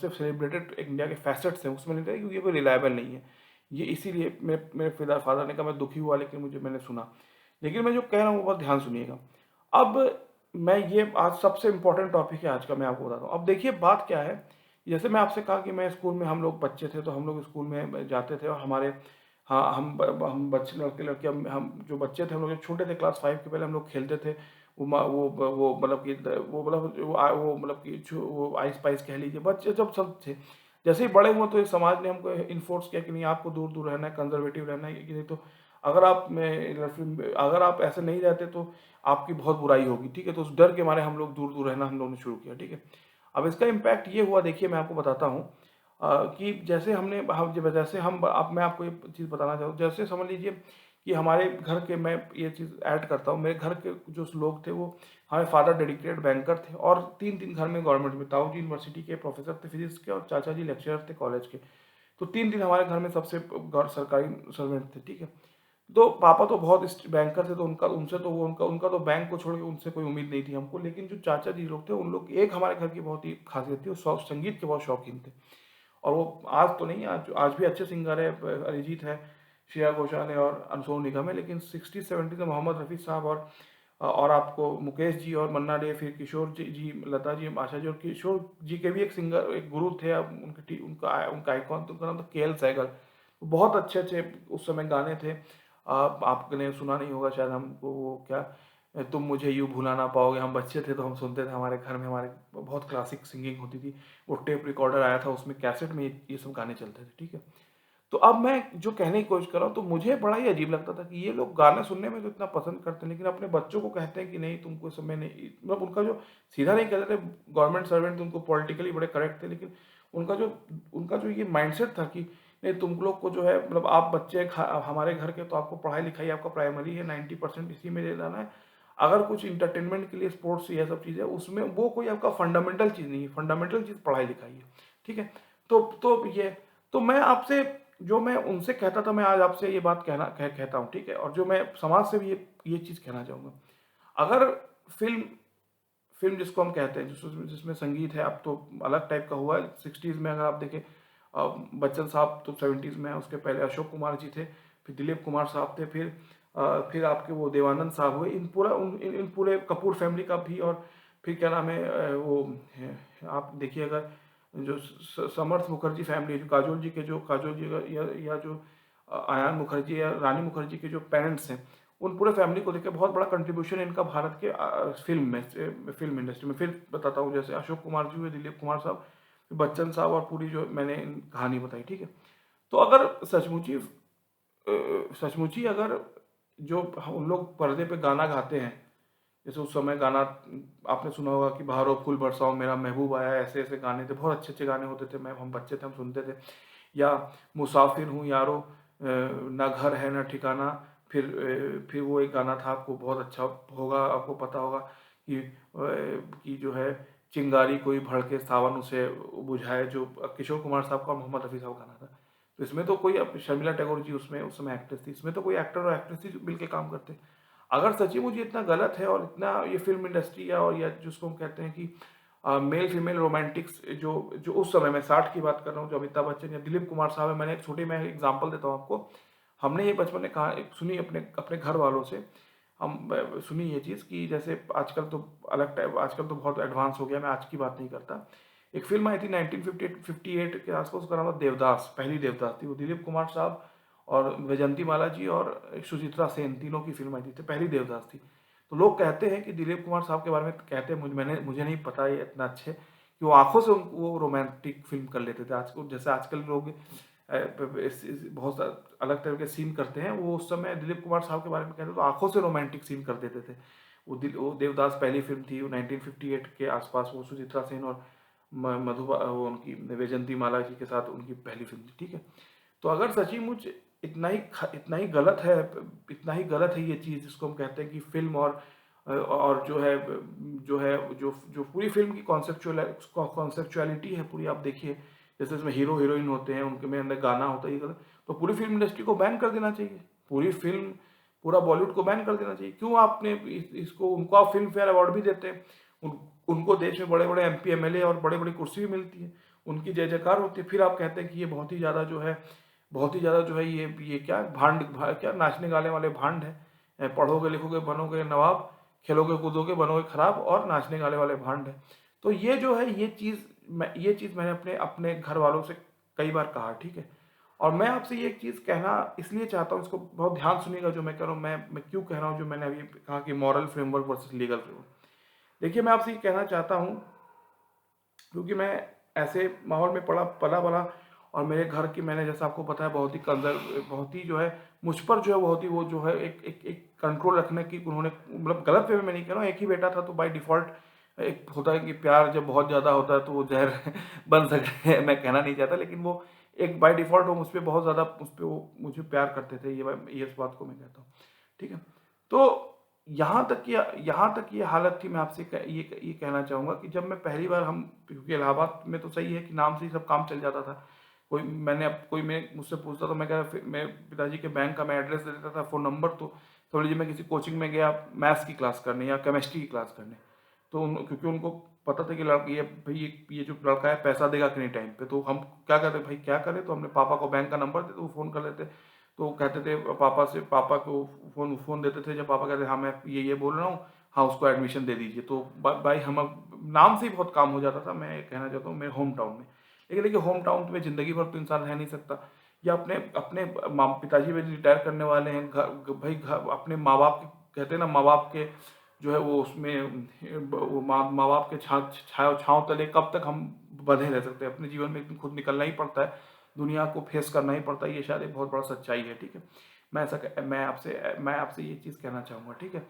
सेलिब्रेटेड इंडिया के फैसेट्स हैं, उसमें नहीं था, क्योंकि ये कोई रिलायबल नहीं है। ये इसीलिए मेरे मेरे फादर ने कहा, मैं दुखी हुआ, लेकिन मैंने सुना। लेकिन मैं जो कह रहा हूँ वो बहुत ध्यान सुनिएगा। अब मैं ये आज सबसे इम्पोर्टेंट टॉपिक है आज का, मैं आपको बताता हूँ। अब देखिए बात क्या है, जैसे मैं आपसे कहा कि मैं स्कूल में, हम लोग बच्चे थे, तो हम लोग स्कूल में जाते थे, और हमारे, हाँ, हम बच्चे, लड़के लड़के, हम जो बच्चे थे, हम लोग जब छोटे थे, क्लास 5 के पहले हम लोग खेलते थे। वो मतलब कि मतलब कि जो वो आइस पाइस कह लीजिए, बच्चे जब सब थे। जैसे ही बड़े हुए, तो इस समाज ने हमको इन्फोर्स किया कि नहीं, आपको दूर दूर रहना है, कंजर्वेटिव रहना है, कि नहीं तो अगर आप ऐसे नहीं रहते तो आपकी बहुत बुराई होगी, ठीक है। तो उस डर के मारे हम लोग दूर दूर रहना हम लोगों ने शुरू किया, ठीक है। अब इसका इम्पैक्ट ये हुआ, देखिए मैं आपको बताता हूँ, कि जैसे अब मैं आपको ये चीज़ बताना चाहूँ। जैसे समझ लीजिए कि हमारे घर के, मैं ये चीज़ ऐड करता हूँ, मेरे घर के जो लोग थे, वो, हमारे फादर डेडिकेटेड बैंकर थे, और तीन तीन घर में गवर्नमेंट में, ताऊ जी यूनिवर्सिटी के प्रोफेसर थे फिजिक्स के, और चाचा जी लेक्चरर थे कॉलेज के। तो तीन दिन हमारे घर में सबसे सरकारी सर्वेंट थे, ठीक है। तो पापा तो बहुत बैंकर थे, तो उनका उनसे तो वो उनका उनका तो बैंक को छोड़ के उनसे कोई उम्मीद नहीं थी हमको। लेकिन जो चाचा जी लोग थे, उन लोग, एक हमारे घर की बहुत ही खासियत थी, वो संगीत के बहुत शौकीन थे। और वो आज तो नहीं, आज भी अच्छे सिंगर है, अरिजीत है, श्रेया घोषाल है, और सोनू निगम है। लेकिन 60-70 में मोहम्मद रफ़ी साहब, और आपको मुकेश जी और मन्ना डे, फिर किशोर जी, लता जी, आशा जी, और किशोर जी के भी एक सिंगर, एक गुरु थे। अब उनका उनका आइकॉन, तो उनका नाम था के एल सहगल। बहुत अच्छे अच्छे उस समय गाने थे। आपने सुना नहीं होगा शायद, हमको वो क्या, तुम मुझे यूँ भुला ना पाओगे, हम बच्चे थे तो हम सुनते थे, हमारे घर में हमारे बहुत क्लासिक सिंगिंग होती थी। वो टेप रिकॉर्डर आया था, उसमें कैसेट में ये सब गाने चलते थे, ठीक है। तो अब मैं जो कहने की कोशिश कर रहा हूँ, तो मुझे बड़ा ही अजीब लगता था कि ये लोग गाना सुनने में तो इतना पसंद करते हैं, लेकिन अपने बच्चों को कहते हैं कि नहीं, तुमको इस समय नहीं, मतलब उनका जो सीधा नहीं कहते थे, गवर्नमेंट सर्वेंट, उनको पॉलिटिकली बड़े करेक्ट थे, लेकिन उनका जो ये माइंडसेट था कि नहीं, तुम लोग को जो है, मतलब आप बच्चे हमारे घर के, तो आपको पढ़ाई लिखाई आपका प्राइमरी है, 90% इसी में ले जाना है। अगर कुछ इंटरटेनमेंट के लिए, स्पोर्ट्स, ये सब चीज़ें, उसमें वो कोई आपका फंडामेंटल चीज़ नहीं है, फंडामेंटल चीज़ पढ़ाई लिखाई है, ठीक है। तो मैं आपसे, जो मैं उनसे कहता था, मैं आज आपसे ये बात कहता हूँ, ठीक है। और जो मैं समाज से भी ये चीज़ कहना चाहूँगा। अगर फिल्म फिल्म जिसको हम कहते हैं, जिसमें संगीत है, अब तो अलग टाइप का हुआ है। 60s में अगर आप देखें, बच्चन साहब तो 70s में है, उसके पहले अशोक कुमार जी थे, फिर दिलीप कुमार साहब थे, फिर आपके वो देवानंद साहब हुए। इन पूरे कपूर फैमिली का भी, और फिर क्या नाम है, आप देखिए, अगर जो समर्थ मुखर्जी फैमिली, जो काजोल जी या जो आयान मुखर्जी या रानी मुखर्जी के जो पेरेंट्स हैं, उन पूरे फैमिली को देखकर बहुत बड़ा कंट्रीब्यूशन इनका भारत के फिल्म इंडस्ट्री में। फिर बताता हूँ, जैसे अशोक कुमार जी हुए, दिलीप कुमार साहब, बच्चन साहब, और पूरी जो मैंने कहानी बताई, ठीक है। तो अगर सचमुच ही सचमुच ही अगर जो हम लोग पर्दे पे गाना गाते हैं, जैसे उस समय गाना आपने सुना होगा कि बहारो फूल बरसाओ मेरा महबूब आया, ऐसे ऐसे गाने थे, बहुत अच्छे अच्छे गाने होते थे, मैं हम बच्चे थे हम सुनते थे। या मुसाफिर हूँ यारो, ना घर है ना ठिकाना। फिर वो एक गाना था, आपको बहुत अच्छा होगा, आपको पता होगा कि जो है चिंगारी कोई भड़के सावन उसे बुझाए, जो किशोर कुमार साहब का और मोहम्मद रफ़ी साहब का गाना था। तो इसमें तो कोई, अब शर्मिला टैगोर जी उसमें उस समय एक्ट्रेस थी, इसमें तो कोई एक्टर और एक्ट्रेस ही मिल के काम करते। अगर सच्ची मुझे इतना गलत है और इतना ये फिल्म इंडस्ट्री या जिसको हम कहते हैं कि मेल फीमेल रोमांटिक्स, जो जो उस समय में 60 की बात कर रहा हूँ, जो अमिताभ बच्चन या दिलीप कुमार साहब है, मैंने एक छोटी मैं एग्जांपल देता हूँ आपको। हमने ये बचपन में कहा सुनी अपने अपने घर वालों से, हम सुनी ये चीज़ कि जैसे आजकल तो अलग टाइप, आजकल तो बहुत एडवांस हो गया, मैं आज की बात नहीं करता। एक फिल्म आई थी 1958 के आसपास, उसका नाम था देवदास, पहली देवदास थी, वो दिलीप कुमार साहब और वैजंती माला जी और सुचित्रा सेन, तीनों की फिल्म आई थी, तो पहली देवदास थी। तो लोग कहते हैं कि दिलीप कुमार साहब के बारे में कहते हैं, मुझे नहीं पता ये इतना अच्छे, कि वो आंखों से वो रोमांटिक फिल्म कर लेते थे। आज को जैसे आजकल लोग बहुत अलग तरह के सीन करते हैं, वो उस समय दिलीप कुमार साहब के बारे में कहते तो आंखों से रोमांटिक सीन कर देते थे। वो देवदास पहली फिल्म थी, वो 1958 के आसपास, वो सुचित्रा सेन और वो उनकी वैजंती माला जी के साथ उनकी पहली फिल्म थी, ठीक है। तो अगर सचमुच इतना ही गलत है, इतना ही गलत है ये चीज़ जिसको हम कहते हैं कि फिल्म और जो पूरी फिल्म की कॉन्सेप्चुअलिटी है पूरी, आप देखिए जैसे इसमें हीरो हीरोइन होते हैं, उनके में अंदर गाना होता है, ये गलत। तो पूरी फिल्म इंडस्ट्री को बैन कर देना चाहिए, पूरी फिल्म, पूरा बॉलीवुड को बैन कर देना चाहिए। क्यों आपने इसको, उनको आप फिल्म फेयर अवार्ड भी देते हैं, उनको देश में बड़े बड़े एमपी एमएलए और बड़े बड़ी कुर्सी भी मिलती है, उनकी जय जयकार होती है, फिर आप कहते हैं कि ये बहुत ही ज़्यादा जो है, बहुत ही ज़्यादा जो है ये क्या क्या नाचने गाने वाले भांड है, पढ़ोगे लिखोगे बनोगे नवाब, खेलोगे कूदोगे बनोगे खराब, और नाचने गाने वाले भांड है। तो ये जो है ये चीज़ मैंने अपने अपने घर वालों से कई बार कहा, ठीक है। और मैं आपसे ये एक चीज़ कहना इसलिए चाहता हूँ, इसको बहुत ध्यान सुनिएगा जो मैं कह रहा हूँ, मैं क्यों कह रहा हूँ जो मैंने अभी कहा कि moral framework versus legal framework. देखिए मैं आपसे ये कहना चाहता हूँ, क्योंकि मैं ऐसे माहौल में पला बड़ा, और मेरे घर की, मैंने जैसा आपको पता है, बहुत ही जो है मुझ पर जो है बहुत ही वो जो है एक कंट्रोल रखने की उन्होंने, मतलब गलत वे में मैं नहीं कह रहा हूँ, एक ही बेटा था तो बाय डिफ़ॉल्ट एक होता है कि प्यार जब बहुत ज़्यादा होता है तो वो जहर बन सकते हैं, मैं कहना नहीं चाहता, लेकिन वो एक बाय डिफ़ॉल्ट वो मुझ पर बहुत ज़्यादा, उस पर वो मुझे प्यार करते थे, ये इस बात को मैं कहता हूँ, ठीक है। तो यहाँ तक ये हालत थी, मैं आपसे ये कहना चाहूँगा कि जब मैं पहली बार, हम क्योंकि इलाहाबाद में तो सही है कि नाम से ही सब काम चल जाता था, कोई मैं मुझसे पूछता तो मैं मैं पिताजी के बैंक का मैं एड्रेस दे देता था, फ़ोन नंबर, तो समझ लीजिए मैं किसी कोचिंग में गया मैथ्स की क्लास करने या केमिस्ट्री की क्लास करने, तो क्योंकि उनको पता था कि लड़का, ये भाई ये जो लड़का है पैसा देगा कि नहीं टाइम पे, तो हम क्या करते, भाई क्या करें, तो हमने पापा को बैंक का नंबर दे, तो वो फ़ोन कर लेते। तो कहते थे पापा को फ़ोन देते थे, जब पापा कहते हाँ मैं ये बोल रहा हूँ, हाँ उसको एडमिशन दे दीजिए, तो भाई हम नाम से ही बहुत काम हो जाता था, मैं कहना चाहता हूँ मेरे होम टाउन में। लेकिन देखिए होम टाउन में ज़िंदगी भर तो इंसान रह नहीं सकता, या अपने अपने पिताजी भी रिटायर करने वाले हैं, भाई अपने माँ बाप के, कहते हैं ना, माँ बाप के जो है वो उसमें, वो माँ बाप के छाँव तले कब तक हम बंधे रह सकते हैं, अपने जीवन में एक दिन खुद निकलना ही पड़ता है, दुनिया को फेस करना ही पड़ता है, ये शायद एक बहुत बड़ा सच्चाई है, ठीक है। मैं आपसे ये चीज़ कहना चाहूँगा, ठीक है।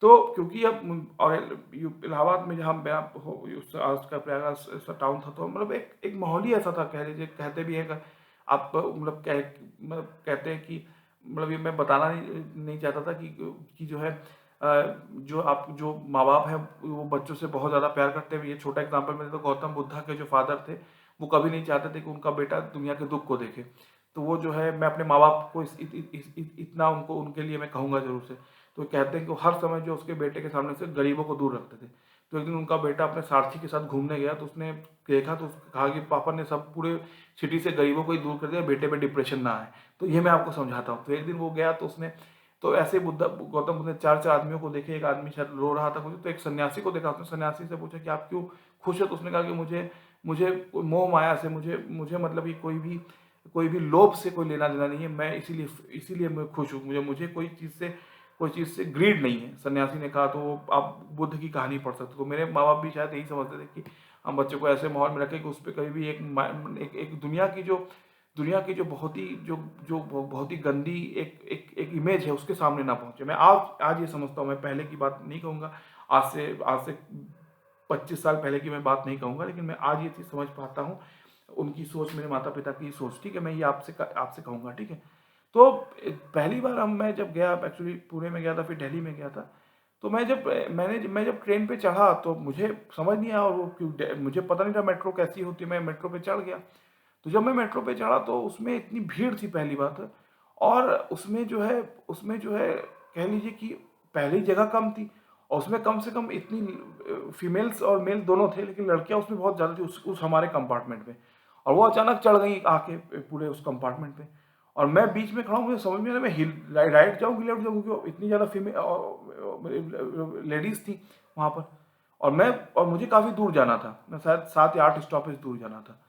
तो क्योंकि अब और इलाहाबाद में जहाँ मैं आज का प्रयागराज ऐसा टाउन था, तो मतलब एक माहौल ही ऐसा था, कह लीजिए, कहते भी हैं आप, मतलब कहते हैं कि, मतलब ये मैं बताना नहीं चाहता था कि जो है जो माँ बाप हैं वो बच्चों से बहुत ज़्यादा प्यार करते हैं। ये छोटा एग्जांपल मैं देता हूँ, गौतम बुद्धा के जो फादर थे, वो कभी नहीं चाहते थे कि उनका बेटा दुनिया के दुख को देखे। तो वो जो है, मैं अपने माँ बाप को इतना उनको, उनके लिए मैं कहूँगा जरूर से। तो कहते हैं कि वो हर समय जो उसके बेटे के सामने से गरीबों को दूर रखते थे। तो एक दिन उनका बेटा अपने सारथी के साथ घूमने गया, तो उसने देखा, तो उसने कहा कि पापा ने सब पूरे सिटी से गरीबों को ही दूर कर दिया, बेटे पे डिप्रेशन ना आए। तो ये मैं आपको समझाता हूँ। तो एक दिन वो गया, तो उसने, तो ऐसे गौतम बुद्ध ने चार चार आदमियों को देखे, एक आदमी शायद रो रहा था कुछ, तो एक सन्यासी को देखा, उसने सन्यासी से पूछा कि आप क्यों खुश है, तो उसने कहा कि मुझे मुझे मोह माया से, मुझे मुझे मतलब कि कोई भी लोभ से कोई लेना देना नहीं है, मैं इसीलिए मैं खुश हूँ, मुझे कोई चीज़ से ग्रीड नहीं है, सन्यासी ने कहा। तो आप बुद्ध की कहानी पढ़ सकते हो। तो मेरे माँ बाप भी शायद यही समझते थे कि हम बच्चे को ऐसे माहौल में रखें कि उस पर कभी भी एक दुनिया की जो दुनिया की बहुत ही गंदी एक इमेज है उसके सामने ना पहुंचे। मैं आज ये समझता हूँ, मैं पहले की बात नहीं कहूँगा, आज से 25 साल पहले की मैं बात नहीं कहूँगा, लेकिन मैं आज ये चीज़ समझ पाता हूँ, उनकी सोच, मेरे माता पिता की सोच, ठीक है, मैं ये आपसे कहूँगा, ठीक है। तो पहली बार हम मैं जब गया, एक्चुअली पुणे में गया था, फिर दिल्ली में गया था। तो मैं जब ट्रेन पे चढ़ा तो मुझे समझ नहीं आया, और वो मुझे पता नहीं था मेट्रो कैसी होती है। मैं मेट्रो पे चढ़ गया, तो जब मैं मेट्रो पे चढ़ा तो उसमें इतनी भीड़ थी, पहली बात है। और उसमें जो है कह लीजिए कि पहली जगह कम थी, और उसमें कम से कम इतनी फीमेल्स और मेल दोनों थे, लेकिन लड़कियां उसमें बहुत ज़्यादा थी, उस हमारे कंपार्टमेंट में। और वो अचानक चढ़ गई आके पूरे उस कंपार्टमेंट पे, और मैं बीच में खड़ा हूँ, मुझे समझ में नहीं आ रहा मैं राइट जाऊँ कि लेफ्ट जाऊँ, क्योंकि इतनी ज़्यादा फीमेल लेडीज़ थी वहाँ पर। और मुझे काफ़ी दूर जाना था, मैं शायद 7 या 8 स्टॉपेज दूर जाना था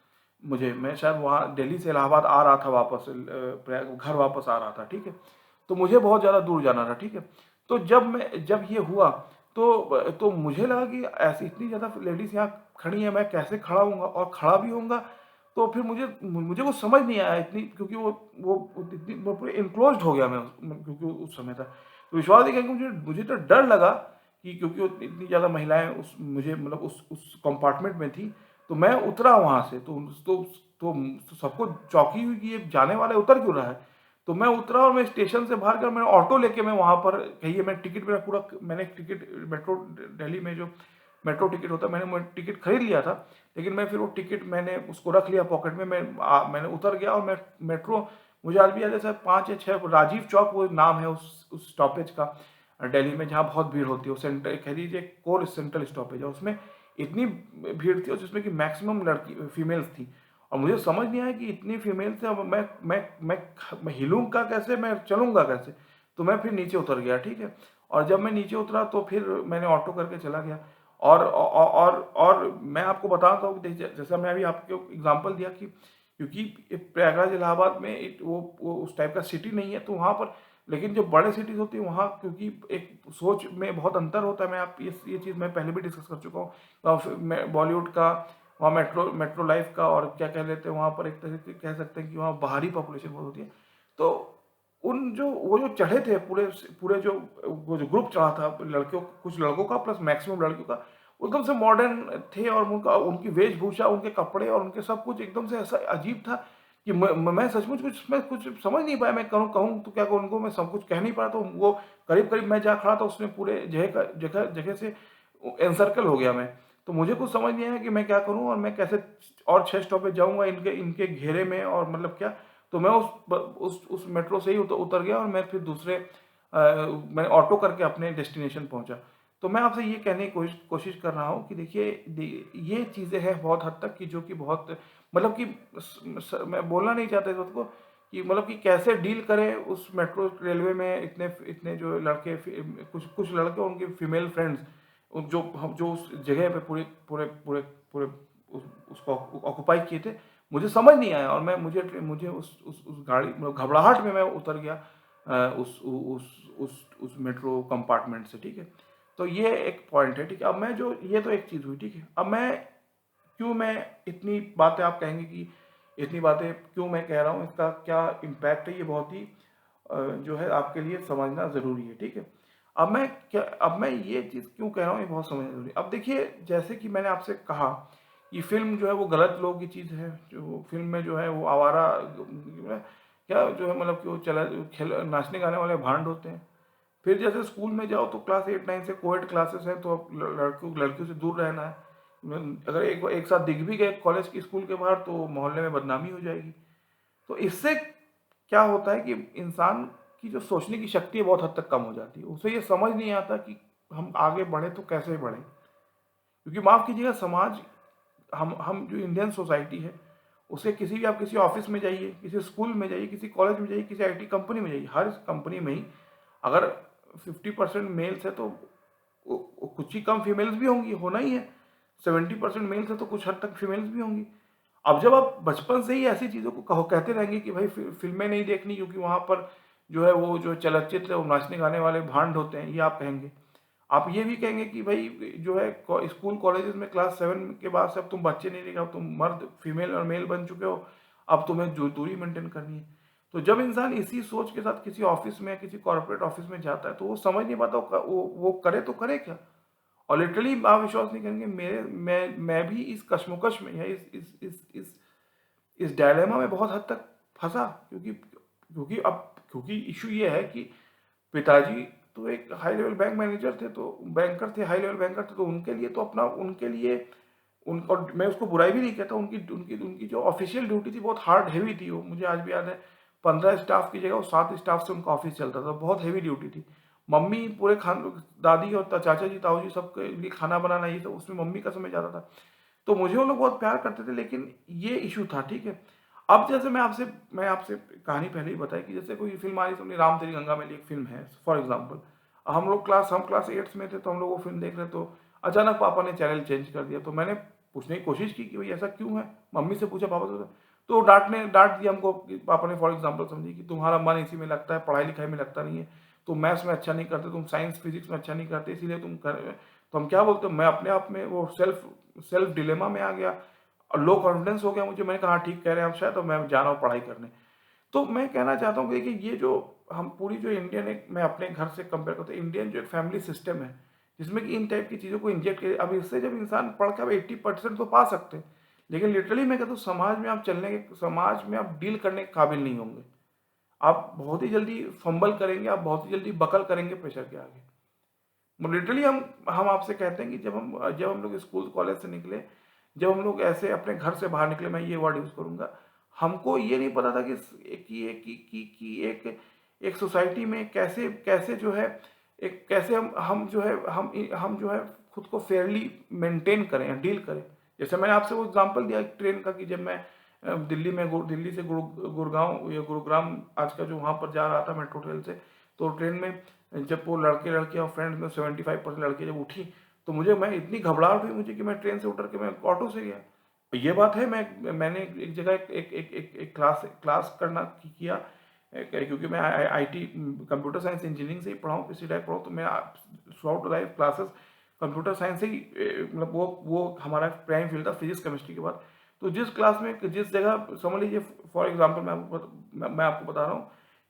मुझे। मैं शायद वहाँ दिल्ली से इलाहाबाद आ रहा था वापस, घर वापस आ रहा था, ठीक है। तो मुझे बहुत ज़्यादा दूर जाना था, ठीक है। तो जब ये हुआ, तो मुझे लगा कि ऐसी इतनी ज़्यादा लेडीज़ यहाँ खड़ी हैं, मैं कैसे खड़ा हूँगा, और खड़ा भी होऊंगा तो फिर मुझे कुछ समझ नहीं आया इतनी, क्योंकि वो पूरे इनक्लोज्ड हो गया क्योंकि उस समय था। तो विश्वास नहीं करेंगे, मुझे तो डर लगा कि, क्योंकि वो इतनी ज़्यादा महिलाएं मुझे मतलब उस कंपार्टमेंट में थी। तो मैं उतरा वहाँ से, तो सबको चौंकी हुई कि ये जाने वाला है, उतर क्यों रहा है। तो मैं उतरा, और मैं स्टेशन से बाहर कर मैंने ऑटो लेके मैं वहाँ पर, कहिए मैं टिकट, मैंने टिकट मेट्रो, दिल्ली में जो मेट्रो टिकट होता है, मैंने टिकट खरीद लिया था। लेकिन मैं फिर वो टिकट मैंने उसको रख लिया पॉकेट में, मैंने उतर गया, और मैं मेट्रो, मुझे आज भी याद है सर, 5 या 6 राजीव चौक वो नाम है उस स्टॉपेज का, दिल्ली में, जहाँ बहुत भीड़ होती है। वो सेंटर कह लीजिए कोर सेंट्रल स्टॉपेज है, उसमें इतनी भीड़ थी, और जिसमें कि मैक्सिमम लड़की फीमेल्स थी। और मुझे समझ नहीं आया कि इतनी फीमेल्स है, अब मैं हिलूंगा कैसे, मैं चलूंगा कैसे। तो मैं फिर नीचे उतर गया, ठीक है। और जब मैं नीचे उतरा तो फिर मैंने ऑटो करके चला गया। और मैं आपको बताता हूँ कि जैसा मैं अभी आपको एग्जांपल दिया कि, क्योंकि प्रयागराज इलाहाबाद में वो उस टाइप का सिटी नहीं है, तो वहाँ पर, लेकिन जो बड़े सिटीज होती है वहाँ, क्योंकि एक सोच में बहुत अंतर होता है। मैं आप ये चीज़ मैं पहले भी डिस्कस कर चुका हूँ, बॉलीवुड का, वहाँ मेट्रो लाइफ का, और क्या कह लेते हैं वहाँ पर, एक तरह से कह सकते हैं कि वहाँ बाहरी पॉपुलेशन बहुत होती है। तो वो जो चढ़े थे, पूरे पूरे वो जो ग्रुप चढ़ा था, लड़कियों, कुछ लड़कों का प्लस मैक्सिमम लड़कियों का, वो एकदम से मॉडर्न थे, और उनकी वेशभूषा, उनके कपड़े और उनके सब कुछ एकदम से ऐसा अजीब था कि मैं सचमुच कुछ समझ नहीं पाया। मैं कहूँ तो क्या कहूँ, उनको मैं सब कुछ कह नहीं पाया। तो वो करीब करीब मैं जहाँ खड़ा था, उसमें पूरे जगह से एनसर्कल हो गया मैं। तो मुझे कुछ समझ नहीं आया कि मैं क्या करूँ, और मैं कैसे और 6 स्टॉपेज जाऊँगा इनके इनके घेरे में, और मतलब क्या। तो मैं उस मेट्रो से ही उतर गया, और मैं फिर मैंने ऑटो करके अपने डेस्टिनेशन पहुंचा। तो मैं आपसे ये कहने की कोशिश कर रहा हूँ कि देखिए, ये चीज़ें हैं बहुत हद तक की, जो कि बहुत मतलब कि मैं बोलना नहीं चाहता इस बात को, कि मतलब कि कैसे डील करें उस मेट्रो रेलवे में इतने इतने जो लड़के, कुछ कुछ लड़के, उनके फीमेल फ्रेंड्स, जो उस जगह पे पूरे पूरे पूरे पूरे उसको ऑक्यूपाई किए थे। मुझे समझ नहीं आया, और मुझे उस गाड़ी, मतलब घबराहट में मैं उतर गया उस मेट्रो कंपार्टमेंट से, ठीक है। तो ये एक पॉइंट है, ठीक है। अब मैं जो ये तो एक चीज़ हुई, ठीक है। अब मैं इतनी बातें, आप कहेंगे कि इतनी बातें क्यों मैं कह रहा हूँ, इसका क्या इम्पैक्ट है, ये बहुत ही जो है आपके लिए समझना ज़रूरी है, ठीक है। अब मैं ये चीज़ क्यों कह रहा हूँ, ये बहुत समझना ज़रूरी है। अब देखिए, जैसे कि मैंने आपसे कहा, ये फिल्म जो है वो गलत लोगों की चीज़ है। जो फिल्म में जो है वो आवारा, क्या जो है, मतलब कि वो नाचने गाने वाले भांड होते हैं। फिर जैसे स्कूल में जाओ तो क्लास 8 9 से कोएड क्लासेस है, तो अब लड़कियों से दूर रहना है। अगर एक साथ दिख भी गए कॉलेज की, स्कूल के बाहर, तो मोहल्ले में बदनामी हो जाएगी। तो इससे क्या होता है कि इंसान की जो सोचने की शक्ति है बहुत हद तक कम हो जाती है। उसे ये समझ नहीं आता कि हम आगे बढ़े तो कैसे बढ़े, क्योंकि माफ़ कीजिएगा, समाज, हम जो इंडियन सोसाइटी है, उसे किसी भी, आप किसी ऑफिस में जाइए, किसी स्कूल में जाइए, किसी कॉलेज में जाइए, किसी आईटी कंपनी में जाइए, हर कंपनी में ही अगर 50% मेल्स है, तो कुछ ही कम फीमेल्स भी होंगी, होना ही है। 70% मेल्स है तो कुछ हद तक फीमेल्स भी होंगी। अब जब आप बचपन से ही ऐसी चीज़ों को कहते रहेंगे कि भाई फिल्में नहीं देखनी, क्योंकि वहाँ पर जो है वो जो चलचित्र है वो नाचने गाने वाले भांड होते हैं, ये आप कहेंगे। आप ये भी कहेंगे कि भाई जो है स्कूल कॉलेजेस में क्लास 7 के बाद से अब तुम बच्चे नहीं रहे, अब तुम मर्द, फीमेल और मेल बन चुके हो। अब तुम्हें जो दूरी मेंटेन करनी है। तो जब इंसान इसी सोच के साथ किसी ऑफिस में, किसी कॉर्पोरेट ऑफिस में जाता है, तो वो समझ नहीं पाता वो करे तो करे क्या। और लिटरली आप विश्वास नहीं करेंगे, मेरे मैं भी इस कश्मकश में या इस डायलेमा में बहुत हद तक फंसा, क्योंकि क्योंकि इशू ये है कि पिताजी तो एक हाई लेवल बैंक मैनेजर थे, तो बैंकर थे, हाई लेवल बैंकर थे, तो उनके लिए तो अपना उनके लिए उन और मैं उसको बुराई भी नहीं कहता, उनकी उनकी उनकी जो ऑफिशियल ड्यूटी थी बहुत हार्ड हैवी थी। वो मुझे आज भी याद है, 15 स्टाफ की जगह वो 7 स्टाफ से उनका ऑफिस चलता था, बहुत हैवी ड्यूटी थी। मम्मी पूरे खान दादी और चाचा जी, ताऊ जी, सबके लिए खाना बनाना, ये सब उसमें मम्मी का समय जाता था। तो मुझे वो लोग बहुत प्यार करते थे, लेकिन ये इशू था, ठीक है। अब जैसे मैं आपसे कहानी पहले ही बताई कि जैसे कोई फिल्म आ रही, समझिए राम तेरी गंगा मैली एक फिल्म है फॉर एग्जाम्पल। हम क्लास 8 में थे, तो हम लोग वो फिल्म देख रहे, तो अचानक पापा ने चैनल चेंज कर दिया। तो मैंने पूछने की कोशिश की कि भाई ऐसा क्यों है, मम्मी से पूछा, पापा से। तो डांट दिया हमको कि पापा ने फॉर एग्जाम्पल समझी कि तुम्हारा मन इसी में लगता है, पढ़ाई लिखाई में लगता नहीं है, तुम मैथ्स में अच्छा नहीं करते, तुम साइंस फिजिक्स में अच्छा नहीं करते, इसीलिए तुम कर। तो हम क्या बोलते, मैं अपने आप में वो सेल्फ सेल्फ डिलेमा में आ गया और लो कॉन्फिडेंस हो गया मुझे। मैंने कहा हाँ, ठीक कह रहे हैं आप शायद, तो मैं जा रहा हूँ पढ़ाई करने। तो मैं कहना चाहता हूँ कि देखिए, ये जो हम पूरी जो इंडियन, एक मैं अपने घर से कंपेयर करता हूँ, इंडियन जो एक फैमिली सिस्टम है, जिसमें कि इन टाइप की चीज़ों को इंजेक्ट किया, अब इससे जब इंसान पढ़ के अब 80% तो पा सकते हैं, लेकिन लिटरली मैं कहता हूँ समाज में आप समाज में आप डील करने के काबिल नहीं होंगे। आप बहुत ही जल्दी फंबल करेंगे, आप बहुत ही जल्दी बकल करेंगे प्रेशर के आगे। लिटरली हम आपसे कहते हैं कि जब हम लोग स्कूल कॉलेज से निकले, जब हम लोग ऐसे अपने घर से बाहर निकले, मैं ये वर्ड यूज करूंगा, हमको ये नहीं पता था कि एक सोसाइटी में कैसे कैसे जो है, एक कैसे हम जो है हम जो है खुद को फेयरली मेंटेन करें, डील करें। जैसे मैंने आपसे वो एग्जांपल दिया ट्रेन का, कि जब मैं दिल्ली से गुड़गांव या गुरुग्राम आज का जो वहाँ पर जा रहा था मेट्रो ट्रेन से, तो ट्रेन में जब वो लड़के लड़के और फ्रेंड्स में 75% लड़के जब उठी, तो मैं इतनी घबराहट हुई मुझे कि मैं ट्रेन से उतर के मैं ऑटो से गया। ये बात है, मैंने एक जगह एक क्लास करना किया, क्योंकि मैं आईटी कंप्यूटर साइंस इंजीनियरिंग से ही पढ़ा हूँ, पिछली टाइप पढ़ा हूँ, तो मैं through out life classes computer science से ही मतलब वो हमारा प्राइम फील्ड था, फिजिक्स केमिस्ट्री के बाद। तो जिस क्लास में जिस जगह समझ लीजिए, फॉर एग्जांपल मैं आपको बता रहा हूँ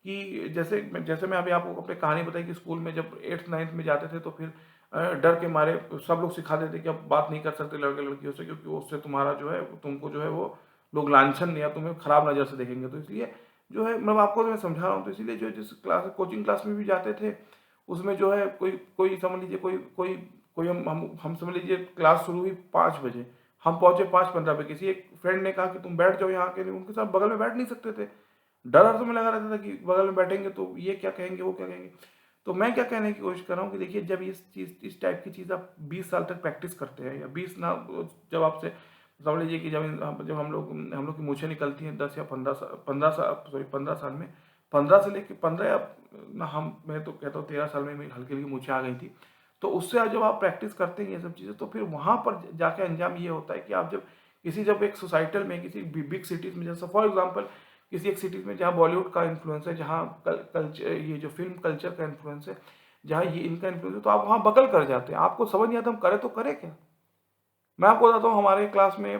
कि जैसे मैं अभी आपको अपनी कहानी बताई कि स्कूल में जब 8th 9th में जाते थे, तो फिर डर के मारे सब लोग सिखा देते कि अब बात नहीं कर सकते लड़के लड़कियों से, क्योंकि उससे तुम्हारा जो है, तुमको जो है वो लोग लांछन या तुम्हें खराब नज़र से देखेंगे। तो इसलिए जो है, मतलब आपको मैं समझा रहा हूँ, तो इसलिए जो जिस क्लास कोचिंग क्लास में भी जाते थे, उसमें जो है कोई कोई समझ लीजिए कोई कोई कोई हम समझ लीजिए क्लास शुरू हुई 5 बजे, हम पहुंचे 5:15 पे, किसी एक फ्रेंड ने कहा कि तुम बैठ जाओ यहाँ के, उनके साथ बगल में बैठ नहीं सकते थे, डर तो में लगा रहता था कि बगल में बैठेंगे तो ये क्या कहेंगे, वो क्या कहेंगे। तो मैं क्या कहने की कोशिश कर रहा हूँ कि देखिए, जब इस टाइप की चीज़ आप 20 साल तक प्रैक्टिस करते हैं, या 20 ना, जब आपसे समझ लीजिए कि जब हम लोग की मूछें निकलती हैं 10 या 15 साल, 15 साल में, 15 से लेकर 15 या ना, मैं तो कहता हूँ 13 साल में मेरी हल्की हल्की मूछें आ गई थी। तो उससे आज जब आप प्रैक्टिस करते हैं ये सब चीज़ें, तो फिर वहाँ पर जाके अंजाम ये होता है कि आप जब एक सोसाइटल में, किसी बिग सिटीज़ में, जैसे फॉर एग्जांपल किसी एक सिटीज़ में जहाँ बॉलीवुड का इन्फ्लुएंस है, जहाँ कल्चर, ये जो फिल्म कल्चर का इन्फ्लुएंस है, जहाँ ये इनका इन्फ्लुएंस है, तो आप वहाँ बकल कर जाते हैं। आपको समझ नहीं आता हम करें तो करें क्या। मैं आपको बताता हूँ, हमारे क्लास में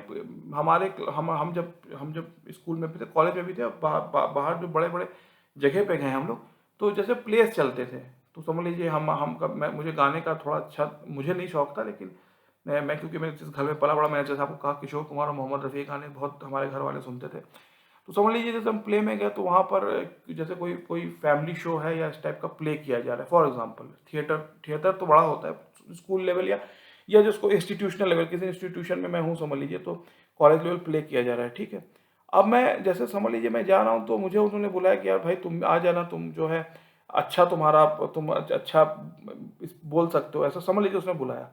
हमारे हम जब स्कूल में भी थे, कॉलेज में भी थे, बाहर जो बड़े बड़े जगह पे गए हम लोग, तो जैसे प्लेस चलते थे, तो समझ लीजिए मुझे गाने का थोड़ा अच्छा, मुझे नहीं शौक था, लेकिन मैं क्योंकि मैं जिस घर में पला बड़ा, मैंने जैसे आपको कहा, किशोर कुमार और मोहम्मद रफ़ी के गाने बहुत हमारे घर वाले सुनते थे। तो समझ लीजिए जैसे हम प्ले में गए, तो वहाँ पर जैसे कोई कोई फैमिली शो है या इस टाइप का प्ले किया जा रहा है, फॉर एग्जांपल थिएटर तो बड़ा होता है स्कूल लेवल, या जिसको इंस्टीट्यूशनल लेवल, किसी इंस्टीट्यूशन में मैं हूँ समझ लीजिए, तो कॉलेज लेवल प्ले किया जा रहा है, ठीक है। अब मैं जैसे समझ लीजिए मैं जा रहा हूँ, तो मुझे उन्होंने बुलाया कि यार भाई तुम आ जाना, तुम जो है अच्छा, तुम अच्छा बोल सकते हो, ऐसा समझ लीजिए उसने बुलाया।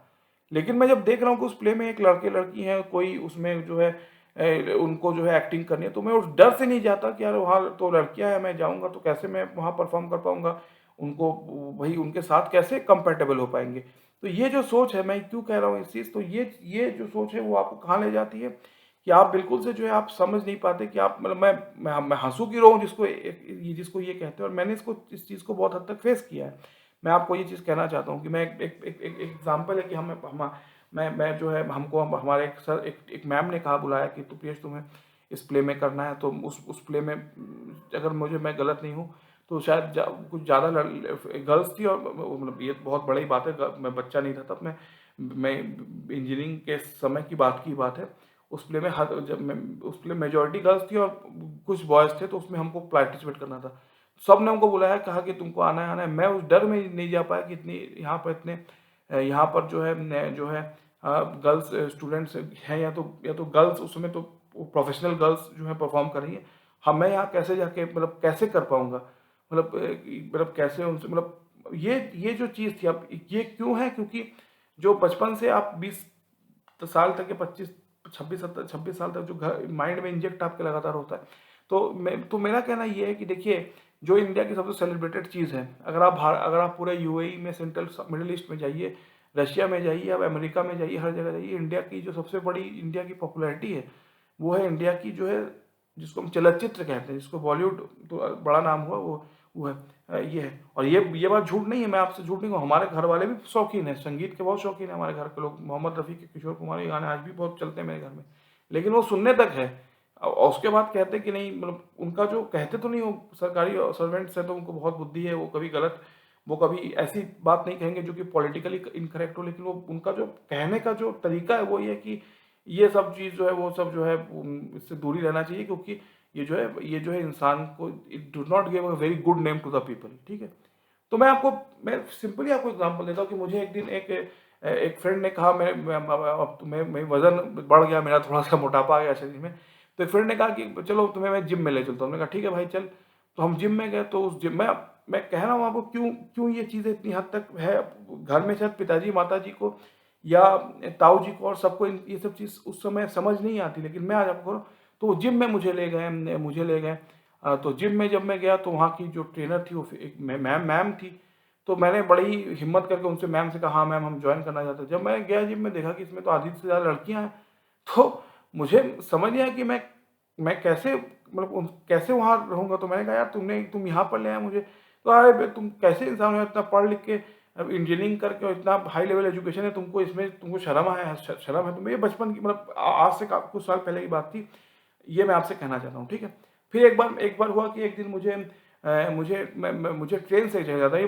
लेकिन मैं जब देख रहा हूँ कि उस प्ले में एक लड़के लड़की हैं, कोई उसमें जो है उनको जो है एक्टिंग करनी है, तो मैं उस डर से नहीं जाता कि यार वहाँ तो लड़कियां हैं, मैं जाऊँगा तो कैसे मैं वहाँ परफॉर्म कर पाऊँगा, उनको वही उनके साथ कैसे कंपेटेबल हो पाएंगे। तो ये जो सोच है, मैं क्यों कह रहा हूँ इस चीज़, तो ये जो सोच है वो आपको कहाँ ले जाती है कि आप बिल्कुल से जो है आप समझ नहीं पाते कि आप, मतलब मैं हंसू की रहूँ जिसको ये कहते हैं, और मैंने इस चीज़ को बहुत हद तक फेस किया है। मैं आपको ये चीज़ कहना चाहता हूँ कि मैं एक एग्जाम्पल है कि मैं जो है हमको हमारे एक सर एक मैम ने कहा, बुलाया कि तो प्रियश तुम्हें इस प्ले में करना है, तो उस प्ले में अगर मैं गलत नहीं हूँ तो शायद कुछ ज़्यादा गर्ल्स थी, और मतलब ये बहुत बड़ी बात है, मैं बच्चा नहीं था तब, मैं इंजीनियरिंग के समय की बात है। उस प्ले में जब मैं उस प्ले मेजोरिटी गर्ल्स थी और कुछ बॉयज़ थे, तो उसमें हमको पार्टिसिपेट करना था। सब ने हमको बुलाया, कहा कि तुमको आना है, आना है। मैं उस डर में नहीं जा पाया कि यहाँ पर जो है गर्ल्स स्टूडेंट्स हैं, या तो गर्ल्स उसमें तो प्रोफेशनल गर्ल्स जो है परफॉर्म कर रही हैं। हाँ, मैं यहाँ कैसे जाके मतलब कैसे कर पाऊंगा, मतलब कैसे उनसे, मतलब ये जो चीज़ थी। अब ये क्यों है, क्योंकि जो बचपन से आप 20 साल तक या 25 26 साल तक जो घर माइंड में इंजेक्ट आपके लगातार होता है, तो मेरा कहना ये है कि देखिए, जो इंडिया की सबसे सेलिब्रेटेड चीज़ है, अगर आप पूरे यूएई में, सेंट्रल मिडिल ईस्ट में जाइए, रशिया में जाइए, आप अमेरिका में जाइए, हर जगह जाइए, इंडिया की जो सबसे बड़ी इंडिया की पॉपुलैरिटी है, वो है इंडिया की जो है, जिसको हम चलचित्र कहते हैं, जिसको बॉलीवुड तो बड़ा नाम हुआ, वो है ये है। और ये बात झूठ नहीं है, मैं आपसे झूठ नहीं कहूँ, हमारे घर वाले भी शौकीन हैं, संगीत के बहुत शौकीन है हमारे घर के लोग। मोहम्मद रफ़ी के, किशोर कुमार के गाने आज भी बहुत चलते हैं मेरे घर में, लेकिन वो सुनने तक है। और उसके बाद कहते कि नहीं, मतलब उनका जो कहते तो नहीं, वो सरकारी सर्वेंट्स हैं तो उनको बहुत बुद्धि है, वो कभी ऐसी बात नहीं कहेंगे जो कि पॉलिटिकली इनकरेक्ट हो, लेकिन वो उनका जो कहने का जो तरीका है वो ये है कि ये सब चीज़ जो है, वो सब जो है इससे दूरी रहना चाहिए, क्योंकि ये जो है इंसान को, it do not give a very good name to the people, ठीक है। तो मैं सिंपली आपको एग्जांपल देता हूँ कि मुझे एक दिन एक फ्रेंड ने कहा, अब तो मैं वजन बढ़ गया, मेरा थोड़ा सा मोटापा आ गया शरीर में। तो एक फ्रेंड ने कहा कि चलो तुम्हें मैं जिम में ले चलता हूँ। हमने कहा ठीक है भाई चल। तो हम जिम में गए, तो उस जिम में, मैं कह रहा हूँ आपको, क्यों क्यों ये चीज़ें इतनी हद तक है घर में, शायद पिताजी माता जी को या ताऊ जी को और सबको ये सब चीज़ उस समय समझ नहीं आती, लेकिन मैं आज आपको कह रहा हूँ। तो जिम में मुझे ले गए। तो जिम में जब मैं गया, तो वहाँ की जो ट्रेनर थी, वो एक मैम थी। तो मैंने बड़ी हिम्मत करके उनसे, मैम से कहा, हाँ मैम हम ज्वाइन करना चाहते हैं। जब मैं गया जिम में, देखा कि इसमें तो आधी से ज़्यादा लड़कियां हैं। तो मुझे समझ नहीं आया कि मैं कैसे, मतलब कैसे वहाँ रहूँगा। तो मैंने कहा यार, तुम यहाँ पर ले आए मुझे। तो अरे तुम कैसे इंसान हो, इतना पढ़ लिख के, इंजीनियरिंग करके, और इतना हाई लेवल एजुकेशन है, तुमको शर्म है तुम्हें। ये बचपन की, मतलब आज से कुछ साल पहले की बात थी। ये मैं आपसे कहना चाहता हूँ, ठीक है। फिर एक बार हुआ कि एक दिन मुझे ट्रेन से चला जाता है। ये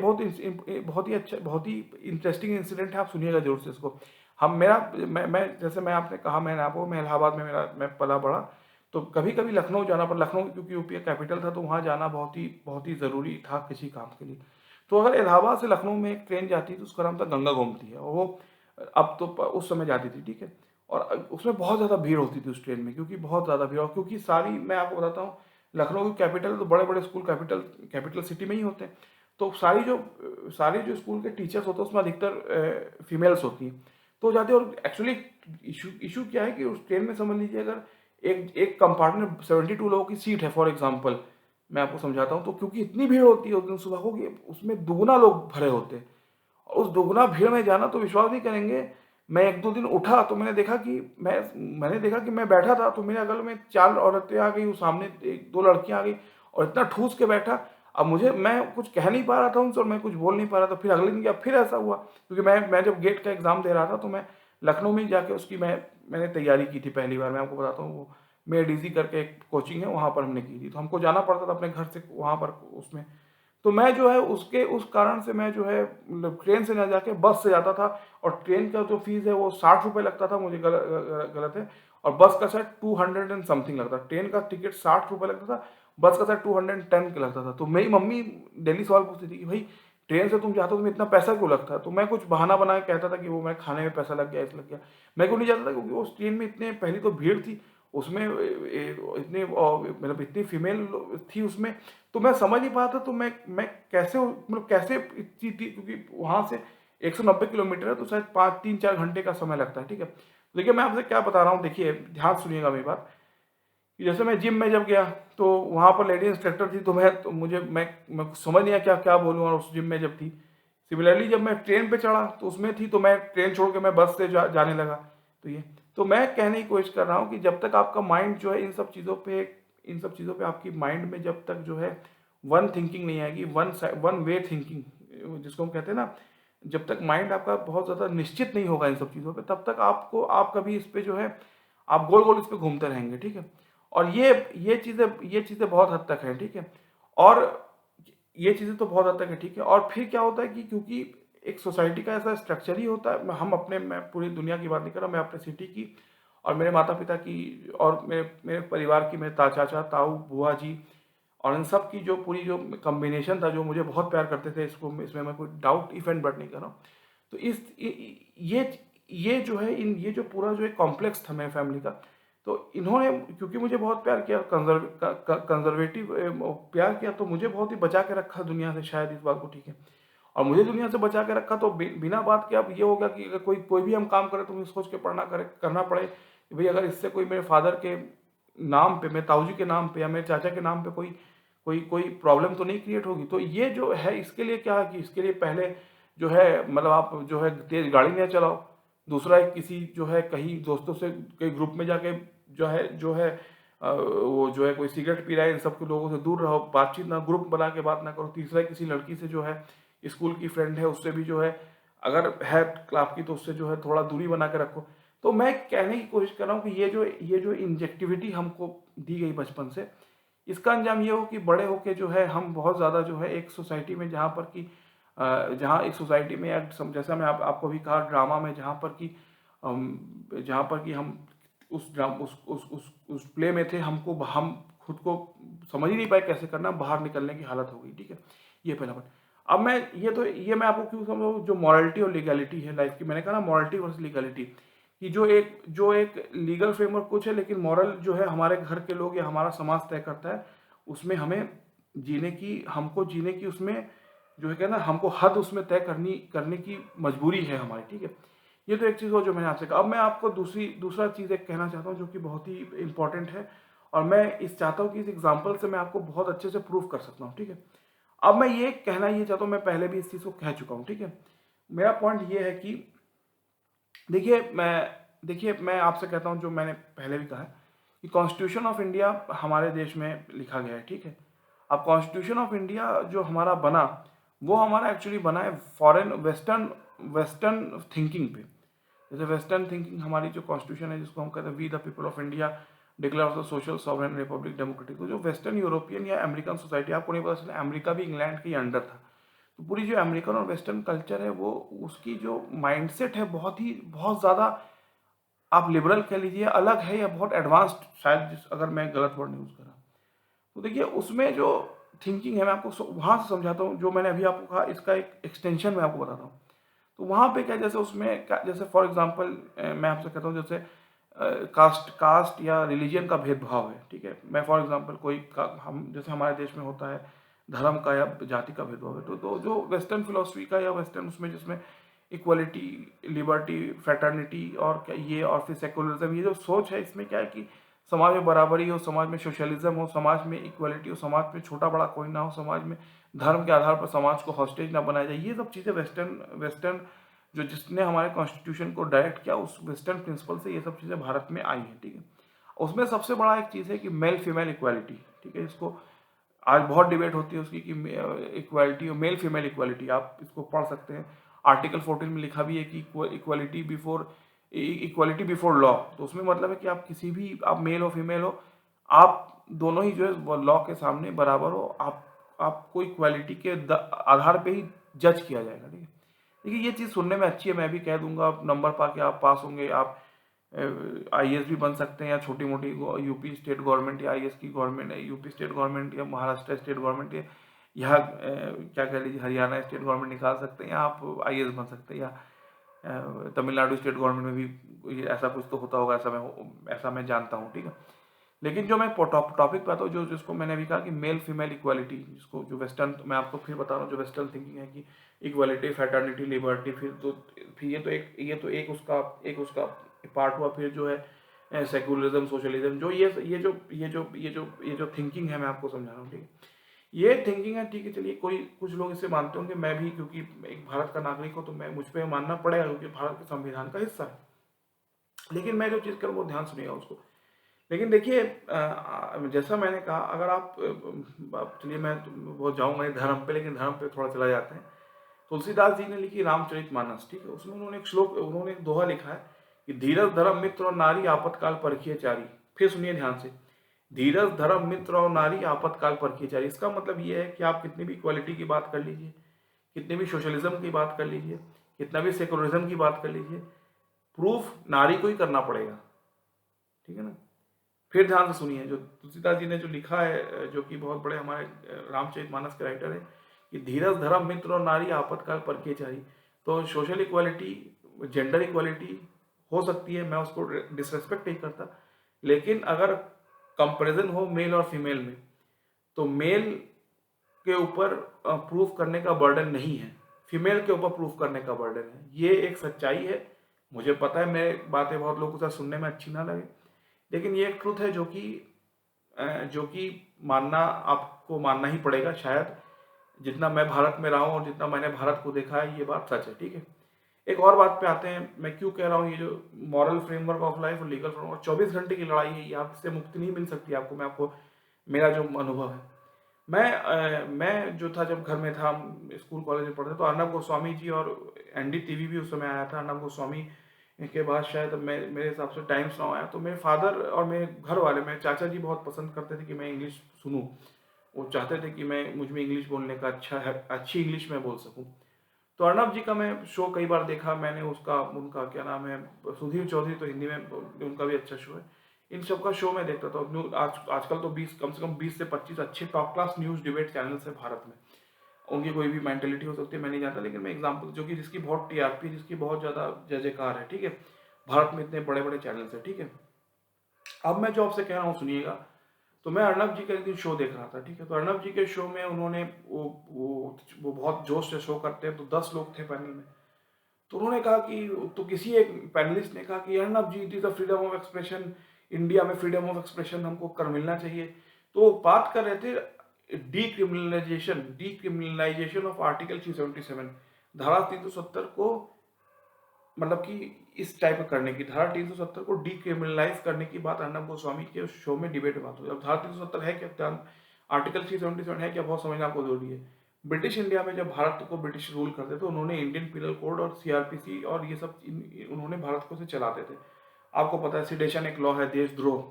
बहुत ही अच्छा, बहुत ही इंटरेस्टिंग इंसिडेंट है, आप सुनिएगा जरूर से इसको। हम मेरा मैं जैसे मैं आपने कहा, मैं इलाहाबाद में, मैं पला बड़ा। तो कभी कभी लखनऊ जाना, पर लखनऊ क्योंकि यूपी का कैपिटल था, तो वहाँ जाना बहुत ही ज़रूरी था किसी काम के लिए। तो अगर इलाहाबाद से लखनऊ में एक ट्रेन जाती है, तो उसका नाम था गंगा गोमती है, और वो अब तो उस समय जाती थी, ठीक है। और उसमें बहुत ज़्यादा भीड़ होती थी उस ट्रेन में, क्योंकि बहुत ज़्यादा भीड़, और क्योंकि सारी, मैं आपको बताता हूँ, लखनऊ की कैपिटल, तो बड़े बड़े स्कूल कैपिटल सिटी में ही होते हैं। तो सारी जो स्कूल के टीचर्स होते हैं, उसमें अधिकतर फीमेल्स होती हैं। तो जाते हैं, और एक्चुअली इशू क्या है कि उस ट्रेन में समझ लीजिए, अगर एक एक कंपार्टमेंट में 72 लोगों की सीट है फॉर एग्जाम्पल, मैं आपको समझाता हूँ। तो क्योंकि इतनी भीड़ होती है उस दिन सुबह को, कि उसमें दुगना लोग भरे होते हैं। और उस दुगना भीड़ में जाना, तो विश्वास नहीं करेंगे, मैं एक दो दिन उठा, तो मैंने देखा कि मैं बैठा था, तो मेरे अगल में 4 औरतें आ गई, सामने एक दो लड़कियां आ गई, और इतना ठूस के बैठा। अब मैं कुछ कह नहीं पा रहा था उनसे, और मैं कुछ बोल नहीं पा रहा था। फिर अगले दिन क्या, फिर ऐसा हुआ, क्योंकि मैं जब गेट का एग्जाम दे रहा था, तो मैं लखनऊ में जाके उसकी मैंने तैयारी की थी पहली बार। मैं आपको बताता हूँ, वो मेडीजी करके एक कोचिंग है, वहाँ पर हमने की थी। तो हमको जाना पड़ता था अपने घर से वहाँ पर उसमें। तो मैं जो है उस कारण से, मैं जो है मतलब ट्रेन से ना जाके बस से जाता था। और ट्रेन का जो फीस है वो 60 रुपये लगता था, मुझे गलत है। और बस का शायद 200 एंड समथिंग लगता था। ट्रेन का टिकट 60 रुपये लगता था, बस का शायद 210 का लगता था। तो मेरी मम्मी डेली सवाल पूछती थी कि भाई, ट्रेन से तुम जाते हो, तुम्हें इतना पैसा क्यों लगता है। तो मैं कुछ बहाना बना के कहता था कि वो मैं खाने में पैसा लग गया, इस लग गया। मैं क्यों नहीं जाता था, क्योंकि उस ट्रेन में इतने, पहली तो भीड़ थी उसमें, मतलब इतनी फीमेल थी उसमें। तो मैं समझ नहीं पाया था। तो मैं कैसे, मतलब कैसे इतनी थी, क्योंकि वहां से 190 किलोमीटर है, तो शायद 3-4 घंटे का समय लगता है, ठीक है। देखिए मैं आपसे क्या बता रहा हूँ, देखिए ध्यान सुनिएगा मेरी बात। कि जैसे मैं जिम में जब गया, तो वहां पर लेडी इंस्ट्रक्टर थी। तो मुझे मैं कुछ समझ नहीं आया क्या क्या बोलूँ, और उस जिम में जब थी। सिमिलरली जब मैं ट्रेन पे चढ़ा, तो उसमें थी। तो मैं ट्रेन छोड़ के मैं बस से जाने लगा। तो मैं कहने की कोशिश कर रहा हूँ कि जब तक आपका माइंड जो है इन सब चीज़ों पे आपकी माइंड में जब तक जो है वन थिंकिंग नहीं आएगी, वन वे थिंकिंग जिसको हम कहते हैं ना, जब तक माइंड आपका बहुत ज़्यादा निश्चित नहीं होगा इन सब चीज़ों पे, तब तक आप कभी इस पे जो है, आप गोल गोल इस पे घूमते रहेंगे, ठीक है। और ये चीज़ें बहुत हद तक हैं, ठीक है। और ये चीज़ें तो बहुत हद तक है, ठीक है। और फिर क्या होता है कि क्योंकि एक सोसाइटी का ऐसा स्ट्रक्चर ही होता है, मैं पूरी दुनिया की बात नहीं कर रहा, मैं अपने सिटी की और मेरे माता पिता की और मेरे मेरे परिवार की, मेरे चाचा ताऊ बुआ जी और इन सब की जो पूरी जो कॉम्बिनेशन था, जो मुझे बहुत प्यार करते थे, इसको इसमें मैं कोई डाउट इफ बट नहीं कर रहा हूँ। तो ये जो है, इन ये जो पूरा जो एक कॉम्प्लेक्स था मेरे फैमिली का, तो इन्होंने क्योंकि मुझे बहुत प्यार किया, कंजर्वेटिव प्यार किया, तो मुझे बहुत ही बचा के रखा दुनिया से, शायद इस बात को, ठीक है। और मुझे दुनिया से बचा के रखा, तो बिना बात के अब ये होगा कि अगर कोई कोई भी हम काम करें तो मुझे सोच के करना पड़े कि भाई अगर इससे कोई मेरे फादर के नाम पे, मेरे ताऊ जी के नाम पे या मेरे चाचा के नाम पे कोई कोई कोई प्रॉब्लम तो नहीं क्रिएट होगी। तो ये जो है, इसके लिए क्या है कि इसके लिए पहले जो है, मतलब आप जो है तेज गाड़ी ना चलाओ। दूसरा है, किसी जो है कहीं दोस्तों से कहीं ग्रुप में जाके जो है वो जो है कोई सिगरेट पी रहा है, इन सब के लोगों से दूर रहो, बातचीत ना, ग्रुप बना के बात ना करो। तीसरा है, किसी लड़की से जो है स्कूल की फ्रेंड है, उससे भी जो है अगर है आपकी, तो उससे जो है थोड़ा दूरी बना के रखो। तो मैं कहने की कोशिश कर रहा हूँ कि ये जो इंजेक्टिविटी हमको दी गई बचपन से, इसका अंजाम ये हो कि बड़े होके जो है हम बहुत ज़्यादा जो है एक सोसाइटी में, जहाँ पर कि जहाँ एक सोसाइटी में, या जैसा मैं आपको भी कहा, ड्रामा में, जहाँ पर कि हम उस ड्राम उस प्ले में थे, हम खुद को समझ ही नहीं पाए कैसे करना, बाहर निकलने की हालत हो गई, ठीक है। ये पहला पॉइंट। अब मैं आपको क्यों समझाऊँ, जो मॉरलिटी और लीगैलिटी है लाइफ की, मैंने कहा ना मॉरलिटी वर्सेस लीगैलिटी, कि जो एक लीगल फ्रेमवर्क कुछ है, लेकिन मॉरल जो है हमारे घर के लोग या हमारा समाज तय करता है। उसमें हमको जीने की उसमें जो है क्या ना, हमको हद उसमें तय करने की मजबूरी है हमारी, ठीक है। ये तो एक चीज़ हो जो मैंने आपसे कहा। अब मैं आपको दूसरा चीज़ एक कहना चाहता हूँ, जो कि बहुत ही इंपॉर्टेंट है, और मैं चाहता हूँ कि इस एग्जाम्पल से मैं आपको बहुत अच्छे से प्रूव कर सकता हूँ, ठीक है। अब मैं ये चाहता हूँ, मैं पहले भी इस चीज़ को कह चुका हूँ, ठीक है। मेरा पॉइंट ये है कि देखिए मैं आपसे कहता हूँ, जो मैंने पहले भी कहा है, कि कॉन्स्टिट्यूशन ऑफ इंडिया हमारे देश में लिखा गया है, ठीक है। अब कॉन्स्टिट्यूशन ऑफ इंडिया जो हमारा बना, वो हमारा एक्चुअली बना है फॉरेन वेस्टर्न थिंकिंग पे। जैसे वेस्टर्न थिंकिंग, हमारी जो कॉन्स्टिट्यूशन है, जिसको हम कहते हैं we the people of India declare of social sovereign republic democratic, तो जो वेस्टर्न यूरोपियन या अमेरिकन सोसाइटी, आपको नहीं पता चला, अमेरिका भी इंग्लैंड के अंडर था। तो पूरी जो अमेरिकन और वेस्टर्न कल्चर है, वो उसकी जो माइंडसेट है, बहुत ज़्यादा, आप लिबरल कह लीजिए, अलग है, या बहुत एडवांस्ड, शायद, अगर मैं गलत वर्ड यूज़ करा। तो देखिए उसमें जो थिंकिंग है, मैं आपको वहाँ से समझाता हूँ, जो मैंने अभी आपको कहा, इसका एक एक्सटेंशन मैं आपको बताता हूँ। तो वहाँ पे क्या, जैसे उसमें जैसे फॉर एग्जांपल मैं आपसे कहता हूँ, जैसे कास्ट या रिलीजन का भेदभाव है, ठीक है। मैं फॉर एग्जांपल हम जैसे हमारे देश में होता है धर्म का या जाति का भेदभाव है, तो जो वेस्टर्न फिलोसफी का या वेस्टर्न उसमें, जिसमें इक्वलिटी, लिबर्टी, फ्रेटर्निटी और क्या ये, और फिर सेकुलरिज्म, ये जो सोच है, इसमें क्या है कि समाज में बराबरी हो, समाज में सोशलिज्म हो, समाज में इक्वलिटी हो, समाज में छोटा बड़ा कोई ना हो, समाज में धर्म के आधार पर समाज को हॉस्टेज ना बनाया जाए। ये सब चीज़ें वेस्टर्न जो जिसने हमारे कॉन्स्टिट्यूशन को डायरेक्ट किया, उस वेस्टर्न प्रिंसिपल से ये सब चीज़ें भारत में आई हैं, ठीक है। उसमें सबसे बड़ा एक चीज़ है कि मेल फीमेल इक्वालिटी, ठीक है। इसको आज बहुत डिबेट होती है उसकी, कि इक्वालिटी और मेल फीमेल इक्वालिटी, आप इसको पढ़ सकते हैं। आर्टिकल 14 में लिखा भी है कि इक्वालिटी बिफोर लॉ। तो उसमें मतलब है कि आप किसी भी, आप मेल हो फीमेल हो, आप दोनों ही जो है लॉ के सामने बराबर हो। आपको इक्वालिटी के आधार पे ही जज किया जाएगा, ठीक है। देखिए ये चीज़ सुनने में अच्छी है, मैं भी कह दूंगा, आप नंबर पा के आप पास होंगे, आप आईएएस भी बन सकते हैं, या छोटी मोटी यूपी स्टेट गवर्नमेंट या आईएएस की गवर्नमेंट, यूपी स्टेट गवर्नमेंट या महाराष्ट्र स्टेट गवर्नमेंट, या क्या कह लीजिए हरियाणा स्टेट गवर्नमेंट निकाल सकते हैं, या आप आईएएस बन सकते हैं, या तमिलनाडु स्टेट गवर्नमेंट में भी ऐसा कुछ तो होता होगा, ऐसा मैं जानता हूँ, ठीक है। लेकिन जो मैं टॉपिक पे आता हूँ, जो जिसको मैंने अभी कहा कि मेल फीमेल इक्वालिटी, जिसको जो वेस्टर्न, मैं आपको फिर बता रहा हूँ, जो वेस्टर्न थिंकिंग है कि इक्वालिटी, फैटर्निटी, लिबर्टी, फिर ये तो एक उसका पार्ट हुआ। फिर जो है सेकुलरिज्म, सोशलिज्म, जो ये जो थिंकिंग है, मैं आपको समझा रहा हूँ, ठीक है। ये थिंकिंग है, ठीक है। चलिए, कुछ लोग इसे मानते होंगे, मैं भी, क्योंकि एक भारत का नागरिक हूँ, तो मुझ पर मानना पड़ेगा, क्योंकि भारत के संविधान का हिस्सा है। लेकिन मैं जो चीज़ करूँ, वो ध्यान सुनिएगा उसको। लेकिन देखिए जैसा मैंने कहा, अगर चलिए, मैं बहुत जाऊँगा नहीं धर्म पे, लेकिन धर्म पे थोड़ा चला जाते हैं। तुलसीदास जी ने लिखी रामचरितमानस, ठीक है। उसमें उन्होंने एक दोहा लिखा है कि धीरज धर्म मित्र और नारी, आपतकाल परखिए चारी। फिर सुनिए ध्यान से, धीरज धर्म मित्र और नारी आपातकाल पर की जाए। इसका मतलब ये है कि आप कितनी भी इक्वालिटी की बात कर लीजिए, कितनी भी सोशलिज्म की बात कर लीजिए, कितना भी सेकुलरिज्म की बात कर लीजिए, प्रूफ नारी को ही करना पड़ेगा, ठीक है ना। फिर ध्यान से सुनिए, जो तुलसीदास जी ने जो लिखा है, जो कि बहुत बड़े हमारे रामचरितमानस के राइटर है, कि धीरज धर्म मित्र और नारी आपातकाल पर के चाही। तो सोशल इक्वालिटी, जेंडर इक्वालिटी हो सकती है, मैं उसको डिसरेस्पेक्ट नहीं करता, लेकिन अगर कंपैरिजन हो मेल और फीमेल में, तो मेल के ऊपर प्रूफ करने का बर्डन नहीं है, फीमेल के ऊपर प्रूफ करने का बर्डन है। ये एक सच्चाई है। मुझे पता है मेरे बातें बहुत लोगों को सुनने में अच्छी ना लगे, लेकिन ये एक ट्रुथ है जो कि मानना, आपको मानना ही पड़ेगा शायद। जितना मैं भारत में रहा हूँ और जितना मैंने भारत को देखा है, ये बात सच है, ठीक है। एक और बात पे आते हैं, मैं क्यों कह रहा हूँ ये जो मॉरल फ्रेमवर्क ऑफ लाइफ और लीगल फ्रेमवर्क, 24 घंटे की लड़ाई है, ये आपसे मुक्ति नहीं मिल सकती आपको। मैं आपको, मेरा जो अनुभव है, मैं जो था, जब घर में था, स्कूल कॉलेज में पढ़ते, तो अर्नब गोस्वामी जी और एनडीटीवी भी उस समय आया था। अर्नब गोस्वामी के बाद शायद मेरे हिसाब से टाइम्स नाउ आया। तो मेरे फादर और मेरे घर वाले, मेरे चाचा जी बहुत पसंद करते थे कि मैं इंग्लिश सुनूं। वो चाहते थे कि मैं, मुझ में इंग्लिश बोलने का अच्छा है, अच्छी इंग्लिश में बोल सकूं। तो अर्नब जी का मैं शो कई बार देखा मैंने। उसका, उनका क्या नाम है, सुधीर चौधरी, तो हिंदी में उनका भी अच्छा शो है। इन सब का शो मैं देखता था। आजकल तो 20, कम से कम 20 से 25 अच्छे top class news debate channels है भारत में। उनकी कोई भी मेंटेलिटी हो सकती है, मैं नहीं जानता, लेकिन मैं एग्जांपल, जो कि जिसकी बहुत टीआरपी, जिसकी बहुत ज़्यादा जय जयकार है, ठीक है। भारत में इतने बड़े बड़े चैनल्स है, ठीक है। अब मैं जो आपसे कह रहा हूँ सुनिएगा। तो मैं अर्नब जी का एक दिन शो देख रहा था, ठीक है। तो अर्नब जी के शो में उन्होंने वो बहुत जोश से शो करते हैं, तो 10 लोग थे पैनल में। तो उन्होंने कहा कि, तो किसी एक पैनलिस्ट ने कहा कि Arnab ji, it is a freedom of expression, India में फ्रीडम ऑफ एक्सप्रेशन हमको कर मिलना चाहिए। तो वो बात कर रहे थे डीक्रिमिनलाइजेशन ऑफ आर्टिकल 377, धारा 370 को, मतलब कि इस टाइप में करने की, धारा 370 को डीक्रिमिनलाइज करने की बात अर्नब गोस्वामी के शो में डिबेट में बात हुई। अब धारा 370 है क्या, आर्टिकल 377 है क्या, बहुत समझना आपको जरूरी है। ब्रिटिश इंडिया में जब भारत को ब्रिटिश रूल करते थे, उन्होंने इंडियन पिनल कोड और सीआरपीसी और ये सब उन्होंने भारत को से चलाते थे। आपको पता है सिडेशन एक लॉ है, देशद्रोह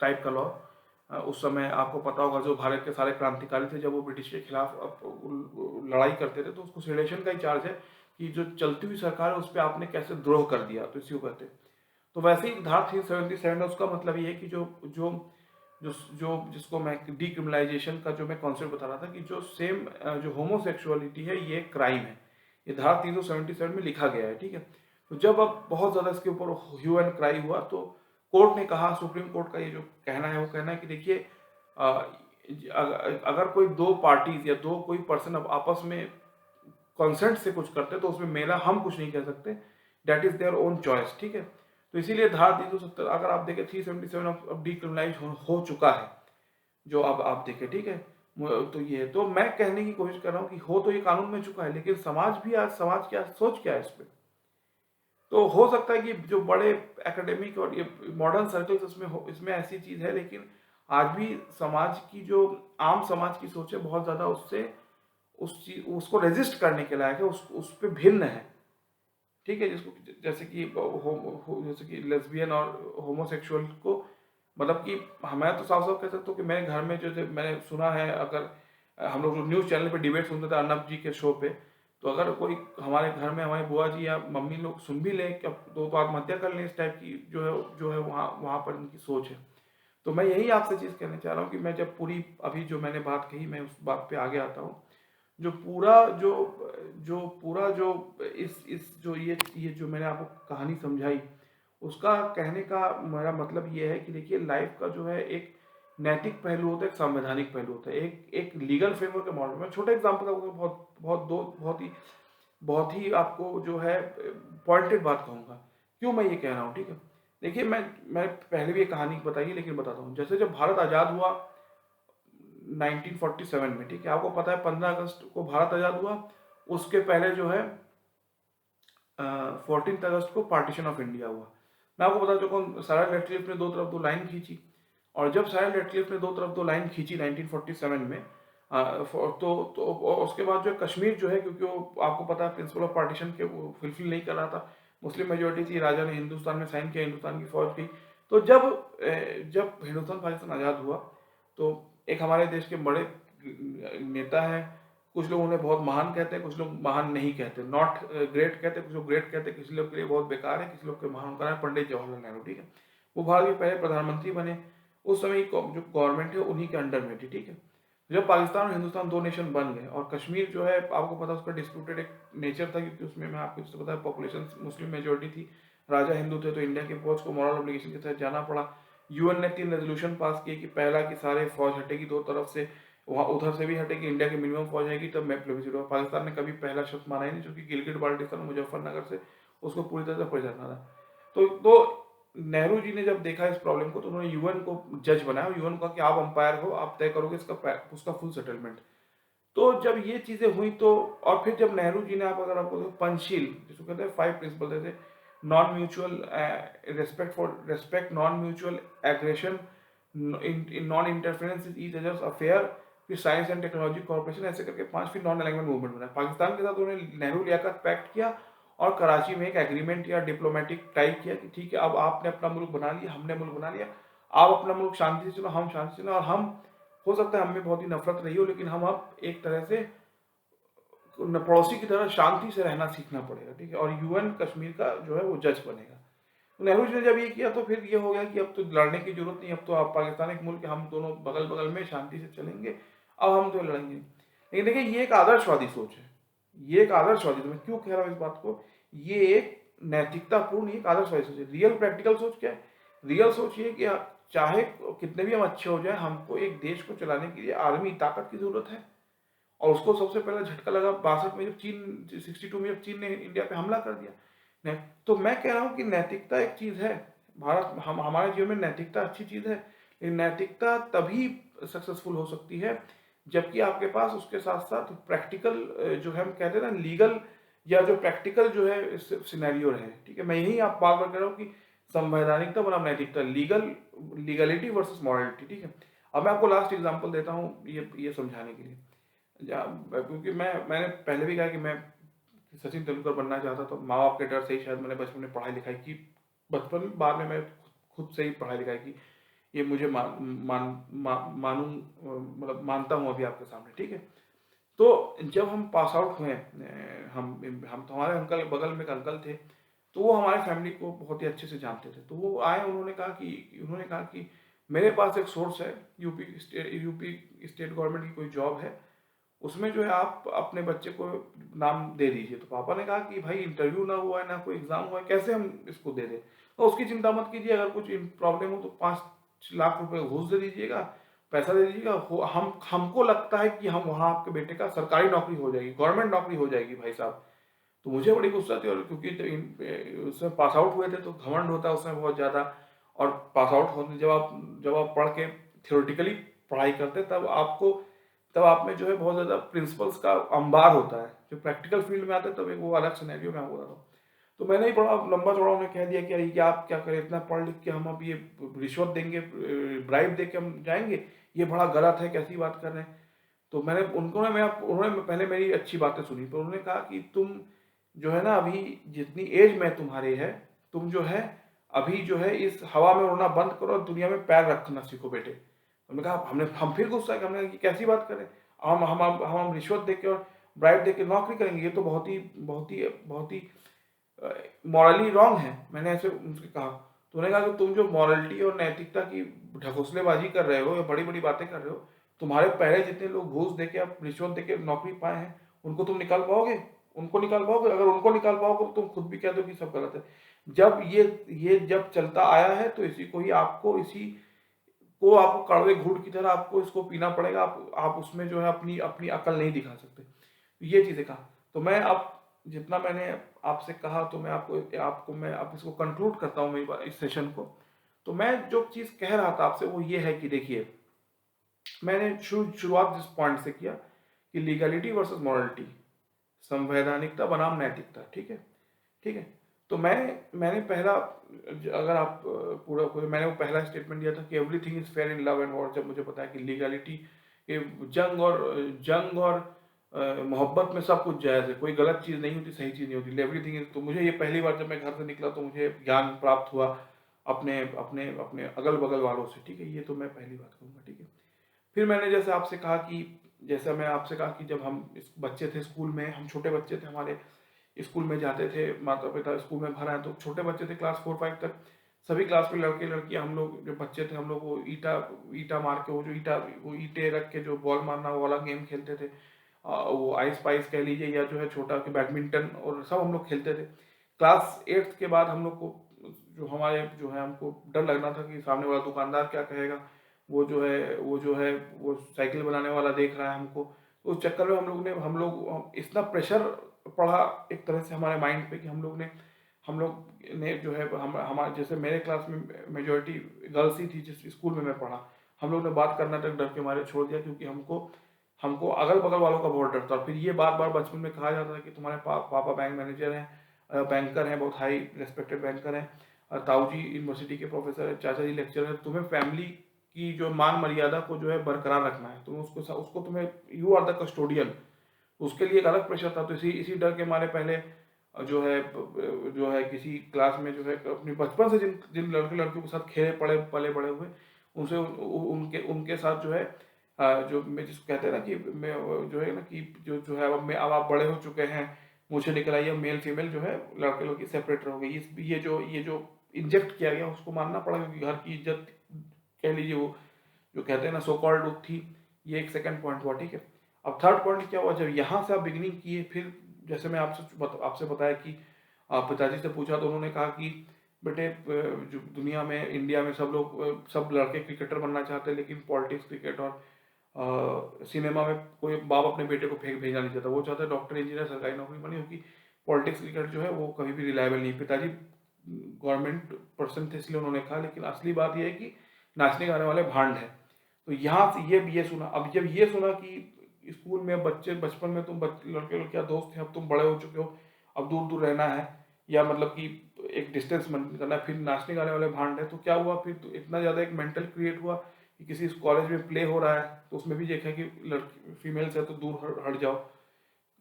टाइप का लॉ। उस समय आपको पता होगा, जो भारत के सारे क्रांतिकारी थे, जब वो ब्रिटिश के खिलाफ लड़ाई करते थे, तो उसको सिडेशन का ही चार्ज है कि जो चलती हुई सरकार है उस पर आपने कैसे द्रोह कर दिया, तो इसी को कहते हैं। तो वैसे ही धारा 377 है, उसका मतलब ये है कि जो जो जो जो जिसको मैं डीक्रिमिनलाइजेशन का जो मैं कॉन्सेप्ट बता रहा था, कि जो सेम जो होमोसेक्सुअलिटी है, ये क्राइम है, ये धारा 377 में लिखा गया है, ठीक है। तो जब अब बहुत ज़्यादा इसके ऊपर ह्यू एंड क्राई हुआ, तो कोर्ट ने कहा, सुप्रीम कोर्ट का ये जो कहना है, वो कहना है कि देखिए, अगर कोई दो पार्टीज या दो कोई पर्सन आपस में कंसेंट से कुछ करते, तो उसमें मेरा हम कुछ नहीं कह सकते, that is their own choice, ठीक है। तो इसीलिए धारा 370, अगर आप देखें, 377 अब डीक्रिमिनलाइज हो चुका है, जो अब आप देखें, ठीक है। तो ये, तो मैं कहने की कोशिश कर रहा हूँ कि हो तो ये कानून में चुका है, लेकिन समाज भी आज, समाज क्या सोच क्या है इस पर। तो हो सकता है कि जो बड़े एकेडमिक और ये मॉडर्न सर्कल्स, इसमें ऐसी चीज है, लेकिन आज भी समाज की जो आम समाज की सोच है, बहुत ज्यादा उससे, उस चीज उसको रेजिस्ट करने के लायक है, उस पे भिन्न है, ठीक है। जिसको, जैसे कि जैसे कि लेस्बियन और होमोसेक्सुअल को, मतलब कि मैं तो साफ साफ कह सकता हूँ कि मेरे घर में जो मैंने सुना है, अगर हम लोग जो न्यूज़ चैनल पे डिबेट सुनते थे अर्नब जी के शो पे, तो अगर कोई हमारे घर में, हमारी बुआ जी या मम्मी लोग सुन भी लें कि तो आत्महत्या कर लें, इस टाइप की जो है वहाँ वहाँ पर उनकी सोच है। तो मैं यही आपसे चीज़ कहना चाह रहा हूँ कि मैं जब पूरी, अभी जो मैंने बात कही, मैं उस बात पे आगे आता हूँ। जो पूरा जो जो पूरा जो इस जो ये जो मैंने आपको कहानी समझाई, उसका कहने का मेरा मतलब ये है कि देखिए, लाइफ का जो है एक नैतिक पहलू होता है, एक संवैधानिक पहलू होता है, एक लीगल फ्रेमवर्क के मॉडल में। छोटा एग्जांपल आपको, बहुत ही आपको जो है पॉइंटेड बात कहूँगा, क्यों मैं ये कह रहा हूँ, ठीक है। देखिए, मैं पहले भी ये कहानी बताई, लेकिन बताता हूँ। जैसे जब भारत आज़ाद हुआ 1947 में, ठीक है, आपको पता है 15 अगस्त को भारत आज़ाद हुआ। उसके पहले जो है 14 अगस्त को पार्टीशन ऑफ इंडिया हुआ। मैं आपको बता चुका हूँ, सारा रेडक्लिफ ने दो तरफ दो लाइन खींची, और जब सारा रेडक्लिफ ने दो तरफ दो लाइन खींची 1947 में, तो उसके बाद जो कश्मीर जो है, क्योंकि वो आपको पता है प्रिंसिपल ऑफ पार्टीशन के वो फुलफिल नहीं कर रहा था, मुस्लिम मेजोरिटी थी, राजा ने हिंदुस्तान में साइन किया, हिंदुस्तान की फौज गई, तो जब हिंदुस्तान पाकिस्तान आज़ाद हुआ तो एक हमारे देश के बड़े नेता हैं, कुछ लोग उन्हें बहुत महान कहते हैं, कुछ लोग महान नहीं कहते, नॉट ग्रेट कहते हैं, कुछ लोग ग्रेट कहते हैं, किसी लोग के लिए बहुत बेकार है, किसी लोग के महान होता है, पंडित जवाहरलाल नेहरू, ठीक है। वो भारत के पहले प्रधानमंत्री बने, उस समय जो गवर्नमेंट है उन्हीं के अंडर में थी, ठीक है। जब पाकिस्तान और हिंदुस्तान दो नेशन बन गए और कश्मीर जो है आपको पता है उसका डिस्प्यूटेड एक नेचर था, क्योंकि उसमें मैं आपको जैसे पता है पॉपुलेशन मुस्लिम मेजोरिटी थी, राजा हिंदू थे, तो इंडिया के फौज को मॉरल ऑब्लिगेशन के तहत जाना पड़ा। यूएन ने 3 रेजोल्यूशन पास किए कि पहला कि सारे फौज हटेगी दो तरफ से, वहाँ उधर से भी हटेगी, इंडिया की मिनिमम फौज आएगी, तब मैं प्लेबिसाइड हुआ। पाकिस्तान ने कभी पहला शर्त माना ही नहीं, क्योंकि गिलगिट बाल्टिस्तान मुजफ्फरनगर से उसको पूरी तरह से पहुंचाना था। तो नेहरू जी ने जब देखा इस प्रॉब्लम को तो उन्होंने यूएन को जज बनाया, यूएन को कि आप अंपायर हो, आप तय करोगे उसका फुल सेटलमेंट। तो जब ये चीजें हुई तो, और फिर जब नेहरू जी ने, आप अगर आपको पंचशील जिसको कहते हैं 5 प्रिंसिपल थे, non mutual respect, non mutual aggression, non interference in each others affair, फिर साइंस एंड टेक्नोलॉजी कॉर्पोरेशन, ऐसे करके 5, फिर नॉन अलाइनमेंट मूवमेंट बनाया। पाकिस्तान के साथ उन्होंने नेहरू लियाकत पैक्ट किया और कराची में एक एग्रीमेंट या डिप्लोमेटिक टाइप किया कि ठीक है अब आपने अपना मुल्क बना लिया, हमने मुल्क बना लिया, आप अपना मुल्क शांति से चलो, हम शांति से चलो, और हम, हो सकता है हमें बहुत ही नफरत रही हो, लेकिन हम अब एक तरह से पड़ोसी की तरह शांति से रहना सीखना पड़ेगा, ठीक है। और यूएन कश्मीर का जो है वो जज बनेगा। तो नेहरू जी ने जब ये किया तो फिर ये हो गया कि अब तो लड़ने की जरूरत नहीं, अब तो आप पाकिस्तान एक मुल्क है, हम दोनों बगल बगल में शांति से चलेंगे, अब हम तो लड़ेंगे। लेकिन देखिए ये एक आदर्शवादी सोच है, ये एक आदर्शवादी, तो मैं क्यों कह रहा हूँ इस बात को, ये एक नैतिकतापूर्ण, एक आदर्शवादी सोच है। रियल प्रैक्टिकल सोच क्या है? रियल सोच ये कि चाहे कितने भी हम अच्छे हो जाए, हमको एक देश को चलाने के लिए आर्मी ताकत की जरूरत है। और उसको सबसे पहला झटका लगा 62 में, जब चीन 62 में जब चीन ने इंडिया पे हमला कर दिया। नहीं, तो मैं कह रहा हूँ कि नैतिकता एक चीज है, भारत हमारे जीवन में नैतिकता अच्छी चीज है, लेकिन नैतिकता तभी सक्सेसफुल हो सकती है जबकि आपके पास उसके साथ साथ प्रैक्टिकल, जो है हम कहते हैं ना लीगल, या जो प्रैक्टिकल जो है सिनेरियो रहे, ठीक है। मैं यही आप बार बार कह रहा हूँ कि संवैधानिकता बनाम नैतिकता, लीगलिटी वर्सेस मॉरलिटी, ठीक है। अब मैं आपको लास्ट एग्जांपल देता हूँ ये समझाने के लिए, क्योंकि मैंने पहले भी कहा कि मैं सचिन तेंदुलकर बनना चाहता, तो माँ बाप के डर से ही शायद मैंने बचपन में पढ़ाई लिखाई की, बचपन में, बाद में मैं खुद से ही पढ़ाई लिखाई की, ये मुझे मानूं, मतलब मानता हूँ अभी आपके सामने, ठीक है। तो जब हम पास आउट हुए, हम तो, हमारे अंकल बगल में एक अंकल थे, तो वो हमारे फैमिली को बहुत ही अच्छे से जानते थे, तो वो आए, उन्होंने कहा कि मेरे पास एक सोर्स है, यूपी स्टेट गवर्नमेंट की कोई जॉब है, उसमें जो है आप अपने बच्चे को नाम दे दीजिए। तो पापा ने कहा कि भाई इंटरव्यू ना हुआ है, ना कोई एग्जाम हुआ है, कैसे हम इसको दे दें? तो उसकी चिंता मत कीजिए, अगर कुछ प्रॉब्लम हो तो 5 लाख रुपए घूस दे दीजिएगा, पैसा दे दीजिएगा, हमको लगता है कि हम वहाँ आपके बेटे का सरकारी नौकरी हो जाएगी, गवर्नमेंट नौकरी हो जाएगी भाई साहब। तो मुझे बड़ी गुस्सा थी, और क्योंकि उसमें पास आउट हुए थे तो घमंड होता है उसमें बहुत ज़्यादा, और पास आउट होने जब आप पढ़ के थियोरेटिकली पढ़ाई करते तब आप में जो है बहुत ज़्यादा प्रिंसिपल्स का अंबार होता है, जो प्रैक्टिकल फील्ड में आता है तब एक वो अलग सिनेरियो में बोल रहा हूँ। तो मैंने ही बड़ा लंबा चौड़ा उन्हें कह दिया कि अरे ये आप क्या करें, इतना पढ़ लिख के हम अब ये रिश्वत देंगे, ब्राइब दे के हम जाएंगे, ये बड़ा गलत है, कैसी बात कर रहे हैं। तो मैंने उन्होंने पहले मेरी अच्छी बातें सुनी, पर उन्होंने कहा कि तुम जो है ना, अभी जितनी एज में तुम्हारी है, तुम जो है अभी जो है इस हवा में उड़ना बंद करो और दुनिया में पैर रखना सीखो बेटे। हमने कहा, हम फिर गुस्सा है, हमने कहा कि कैसी बात करें, हम रिश्वत देके और ब्राइब देके नौकरी करेंगे, ये तो बहुत ही मॉरली रॉन्ग है। मैंने ऐसे उनसे कहा, तो उन्होंने कहा कि तुम जो मॉरलिटी और नैतिकता की ढकोसलेबाजी कर रहे हो या बड़ी बड़ी बातें कर रहे हो, तुम्हारे पहले जितने लोग घूस देके, आप रिश्वत देके नौकरी पाए हैं, उनको तुम निकाल पाओगे? उनको निकाल पाओगे? अगर उनको निकाल पाओगे तो तुम खुद भी कह दो कि सब गलत है। जब ये जब चलता आया है तो इसी को आपको कड़वे घूंट की तरह आपको इसको पीना पड़ेगा, आप उसमें जो है अपनी अपनी अकल नहीं दिखा सकते। तो ये चीजें कहा, तो मैं अब जितना मैंने आपसे कहा, तो मैं अब इसको कंक्लूड करता हूँ मेरी इस सेशन को। तो मैं जो चीज कह रहा था आपसे वो ये है कि देखिए, मैंने शुरुआत जिस पॉइंट से किया कि लीगलिटी वर्सेस मॉरलिटी, संवैधानिकता बनाम नैतिकता, ठीक है, ठीक है। तो मैंने पहला, अगर आप मैंने वो पहला स्टेटमेंट दिया था कि everything is fair in love and war, जब मुझे पता है कि लीगलिटी, जंग और मोहब्बत में सब कुछ जायज़ है, कोई गलत चीज़ नहीं होती, सही चीज़ नहीं होती, एवरीथिंग इज। तो मुझे ये पहली बार जब मैं घर से निकला तो मुझे ज्ञान प्राप्त हुआ, अपने अपने अपने अगल बगल वालों से, ठीक है। ये तो मैं पहली बात कहूँगा, ठीक है। फिर मैंने जैसे आपसे कहा कि जैसा मैं आपसे कहा कि जब हम बच्चे थे स्कूल में, हम छोटे बच्चे थे, हमारे स्कूल में जाते थे, माता पिता स्कूल में भरा है, तो छोटे बच्चे थे क्लास 4-5 तक, सभी क्लास में लड़के लड़कियां, हम लोग जो बच्चे थे, हम लोग वो ईटा ईटा मार के, वो ईंटें रख के जो बॉल मारना वो वाला गेम खेलते थे। वो आइस पाइस कह लीजिए, या जो है छोटा कि बैडमिंटन, और सब हम लोग खेलते थे। क्लास 8th के बाद हम लोग को जो हमारे जो है हमको डर लगना था कि सामने वाला दुकानदार क्या कहेगा, वो साइकिल बनाने वाला देख रहा है हमको। तो उस चक्कर में हम लोग इतना प्रेशर पड़ा एक तरह से हमारे माइंड पे कि हम लोग ने जो है हम हमारे जैसे मेरे क्लास में मेजोरिटी गर्ल्स ही थी जिस स्कूल में मैं पढ़ा, हम लोग ने बात करना तक डर के मारे छोड़ दिया, क्योंकि हमको हमको अगल बगल वालों का बहुत डर था। फिर ये बार बार बचपन में कहा जाता था कि तुम्हारे पापा बैंक मैनेजर हैं, बैंकर हैं, बहुत हाई रेस्पेक्टेड बैंकर हैं, और ताऊ जी यूनिवर्सिटी के प्रोफेसर हैं, चाचा जी लेक्चरर हैं, तुम्हें फैमिली की जो मान मर्यादा को जो है बरकरार रखना है, तुम्हें उसको तुम्हें, यू आर द कस्टोडियन। उसके लिए एक अलग प्रेशर था। तो इसी इसी डर के मारे पहले जो है किसी क्लास में जो है अपने बचपन से जिन जिन लड़के लड़कियों के साथ खेले पड़े पले बड़े हुए, उनसे उनके उनके साथ जो है जो मैं जिसको कहते हैं ना कि मैं जो है ना कि जो है अब आप बड़े हो चुके हैं, मुझे निकल आई है, मेल फीमेल जो है लड़के लड़की सेपरेट हो गई। ये जो इंजेक्ट किया गया उसको मानना पड़ा, क्योंकि घर की इज्जत कह लीजिए, वो जो कहते हैं ना सो कॉल्ड थी। ये एक सेकंड पॉइंट हुआ, ठीक है। अब थर्ड पॉइंट क्या हुआ, जब यहाँ से आप बिगिनिंग किए, फिर जैसे मैं आपसे बताया कि पिताजी से पूछा तो उन्होंने कहा कि बेटे, जो दुनिया में इंडिया में सब लड़के क्रिकेटर बनना चाहते हैं, लेकिन पॉलिटिक्स, क्रिकेट और सिनेमा में कोई बाप अपने बेटे को फेंक भेजना नहीं चाहता। वो चाहता है डॉक्टर, इंजीनियर, सरकारी नौकरी बने, क्योंकि पॉलिटिक्स, क्रिकेट जो है वो कभी भी रिलायबल नहीं। पिताजी गवर्नमेंट पर्सन थे इसलिए उन्होंने कहा, लेकिन असली बात यह है कि नाचने गाने वाले भांड हैं। तो यहाँ से ये सुना। अब जब ये सुना कि स्कूल में बच्चे बचपन में तुम लड़के लड़कियां दोस्त थे, अब तुम बड़े हो चुके हो, अब दूर दूर रहना है, या मतलब कि एक डिस्टेंस मेंटेन करना है, फिर नाचने गाने वाले भांड है, तो क्या हुआ फिर, तो इतना ज़्यादा एक मेंटल क्रिएट हुआ कि किसी कॉलेज में प्ले हो रहा है तो उसमें भी देखा कि लड़की फीमेल्स है तो दूर हट जाओ।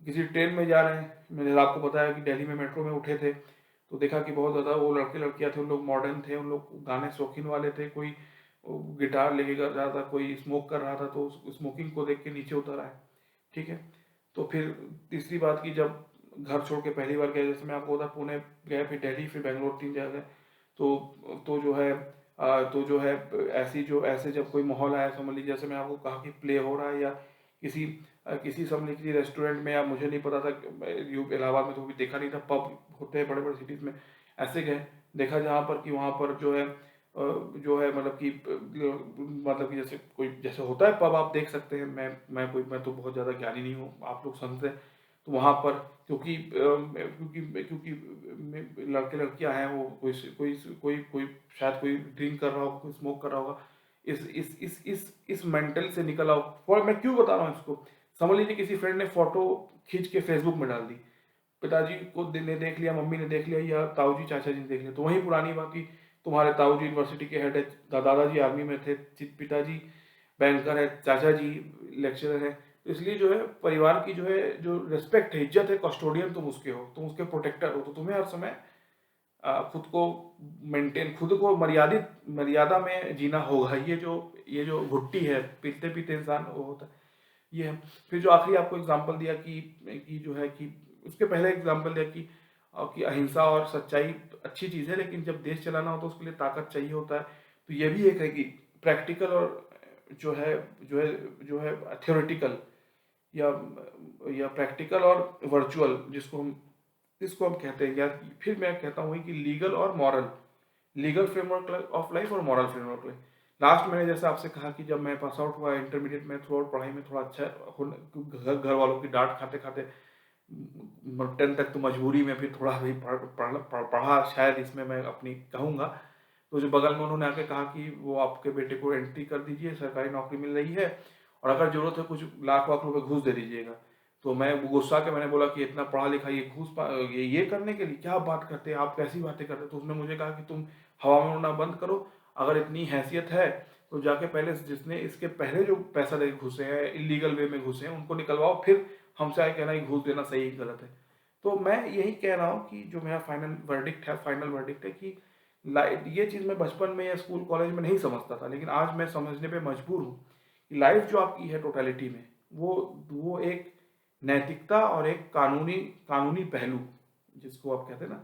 किसी ट्रेन में जा रहे हैं, मैंने आपको बताया कि दिल्ली में मेट्रो में उठे थे, तो देखा कि बहुत ज़्यादा वो लड़के लड़कियां थे, उन लोग मॉडर्न थे, उन लोग गाने शौकीन वाले थे, कोई गिटार लेके कर रहा था, कोई स्मोक कर रहा था, तो उस स्मोकिंग को देख के नीचे उतर आए, ठीक है। तो फिर तीसरी बात की, जब घर छोड़ के पहली बार गए, जैसे मैं आपको बता, पुणे गए, फिर दिल्ली, फिर बेंगलोर, 3 जगह। तो जो है ऐसे जब कोई माहौल आया, समझ लीजिए जैसे मैं आपको कहा कि प्ले हो रहा है, या किसी किसी समझ लीजिए रेस्टोरेंट में, या मुझे नहीं पता था, इलाहाबाद में तो भी देखा नहीं था, पब होते हैं बड़े बड़े सिटीज़ में, ऐसे गए, देखा जहाँ पर कि वहाँ पर जो है मतलब कि जैसे होता है पब, आप देख सकते हैं, मैं तो बहुत ज़्यादा ज्ञानी नहीं हूँ, आप लोग समझते हैं। तो वहाँ पर क्योंकि लड़के लड़कियां हैं, वो कोई कोई कोई शायद कोई ड्रिंक कर रहा होगा, कोई स्मोक कर रहा होगा, इस मेंटल से निकल आओ। और मैं क्यों बता रहा हूँ इसको, समझ लीजिए किसी फ्रेंड ने फोटो खींच के फेसबुक में डाल दी, पिताजी को ने देख लिया, मम्मी ने देख लिया, या ताऊ जी चाचा जी ने देख लिया, तो वही पुरानी बात की, तुम्हारे ताऊ जी यूनिवर्सिटी के हेड है, दादाजी आर्मी में थे, पिताजी बैंकर है, चाचा जी लेक्चरर है। तो इसलिए जो है परिवार की जो है जो रिस्पेक्ट है, इज्जत है, कस्टोडियन तुम उसके हो, तुम उसके प्रोटेक्टर हो, तो तुम्हें हर समय खुद को खुद को मर्यादा में जीना होगा। ये जो घुट्टी है, पीते पीते इंसान वो होता है, ये है। फिर जो आखिरी आपको एग्जांपल दिया कि जो है कि उसके पहले एग्जांपल दिया कि अहिंसा और सच्चाई अच्छी चीज़ है, लेकिन जब देश चलाना हो तो उसके लिए ताकत चाहिए होता है। तो ये भी एक है कि प्रैक्टिकल और जो है जो है थ्योरेटिकल, या प्रैक्टिकल और वर्चुअल, जिसको हम कहते हैं, या फिर मैं कहता हूँ कि लीगल और moral, legal framework of life और मॉरल फ्रेमवर्क लाइफ। लास्ट मैंने जैसे आपसे कहा कि जब मैं पास आउट हुआ इंटरमीडिएट में, थ्रू आउट पढ़ाई में थोड़ा अच्छा घर वालों की डांट खाते खाते 10th तक तो मजबूरी में, फिर थोड़ा भी पढ़ा, शायद इसमें मैं अपनी कहूँगा। तो जो बगल में उन्होंने आके कहा कि वो आपके बेटे को एंट्री कर दीजिए, सरकारी नौकरी मिल रही है, और अगर जरूरत है कुछ लाख वाख रुपए घूस दे दीजिएगा। तो मैं गुस्सा के मैंने बोला कि इतना पढ़ा लिखा, ये करने के लिए क्या बात करते हैं आप, कैसी बातें करते हैं। तो उसने मुझे कहा कि तुम हवा में उड़ना बंद करो, अगर इतनी हैसियत है तो जाके पहले जिसने इसके पहले जो पैसा लेके घुसे हैं, इलीगल वे में घुसे हैं, उनको निकलवाओ, फिर हमसे आए कहना कि घूस देना सही गलत है। तो मैं यही कह रहा हूँ कि जो मेरा फाइनल वर्डिक्ट है कि ये चीज़ मैं बचपन में या स्कूल कॉलेज में नहीं समझता था, लेकिन आज मैं समझने पे मजबूर हूँ कि लाइफ जो आपकी है टोटलिटी में, वो वो एक नैतिकता और एक कानूनी कानूनी पहलू, जिसको आप कहते हैं ना,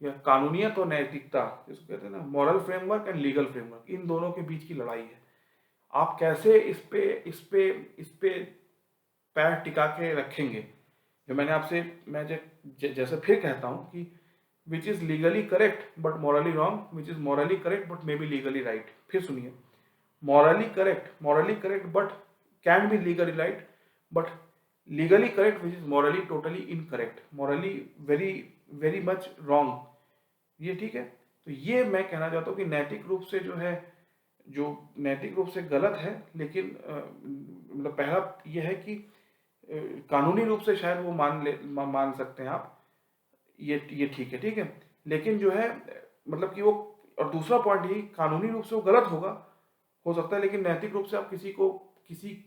या कानूनियत और नैतिकता जिसको कहते हैं ना, moral framework and legal framework, इन दोनों के बीच की लड़ाई है। आप कैसे इस पे पैर टिका के रखेंगे। जो मैंने आपसे मैं जैसे फिर कहता हूँ कि which is legally correct but morally wrong, which is morally correct but may be legally right. फिर सुनिए, morally correct but can be legally right, but legally correct which is morally totally incorrect, morally very very much wrong. ये ठीक है। तो ये मैं कहना चाहता हूँ कि नैतिक रूप से जो है, जो नैतिक रूप से गलत है, लेकिन मतलब पहला ये है कि कानूनी रूप से शायद वो मान सकते हैं आप, ये ठीक है, लेकिन जो है मतलब कि वो, और दूसरा पॉइंट यही, कानूनी रूप से वो गलत होगा, हो सकता है, लेकिन नैतिक रूप से आप किसी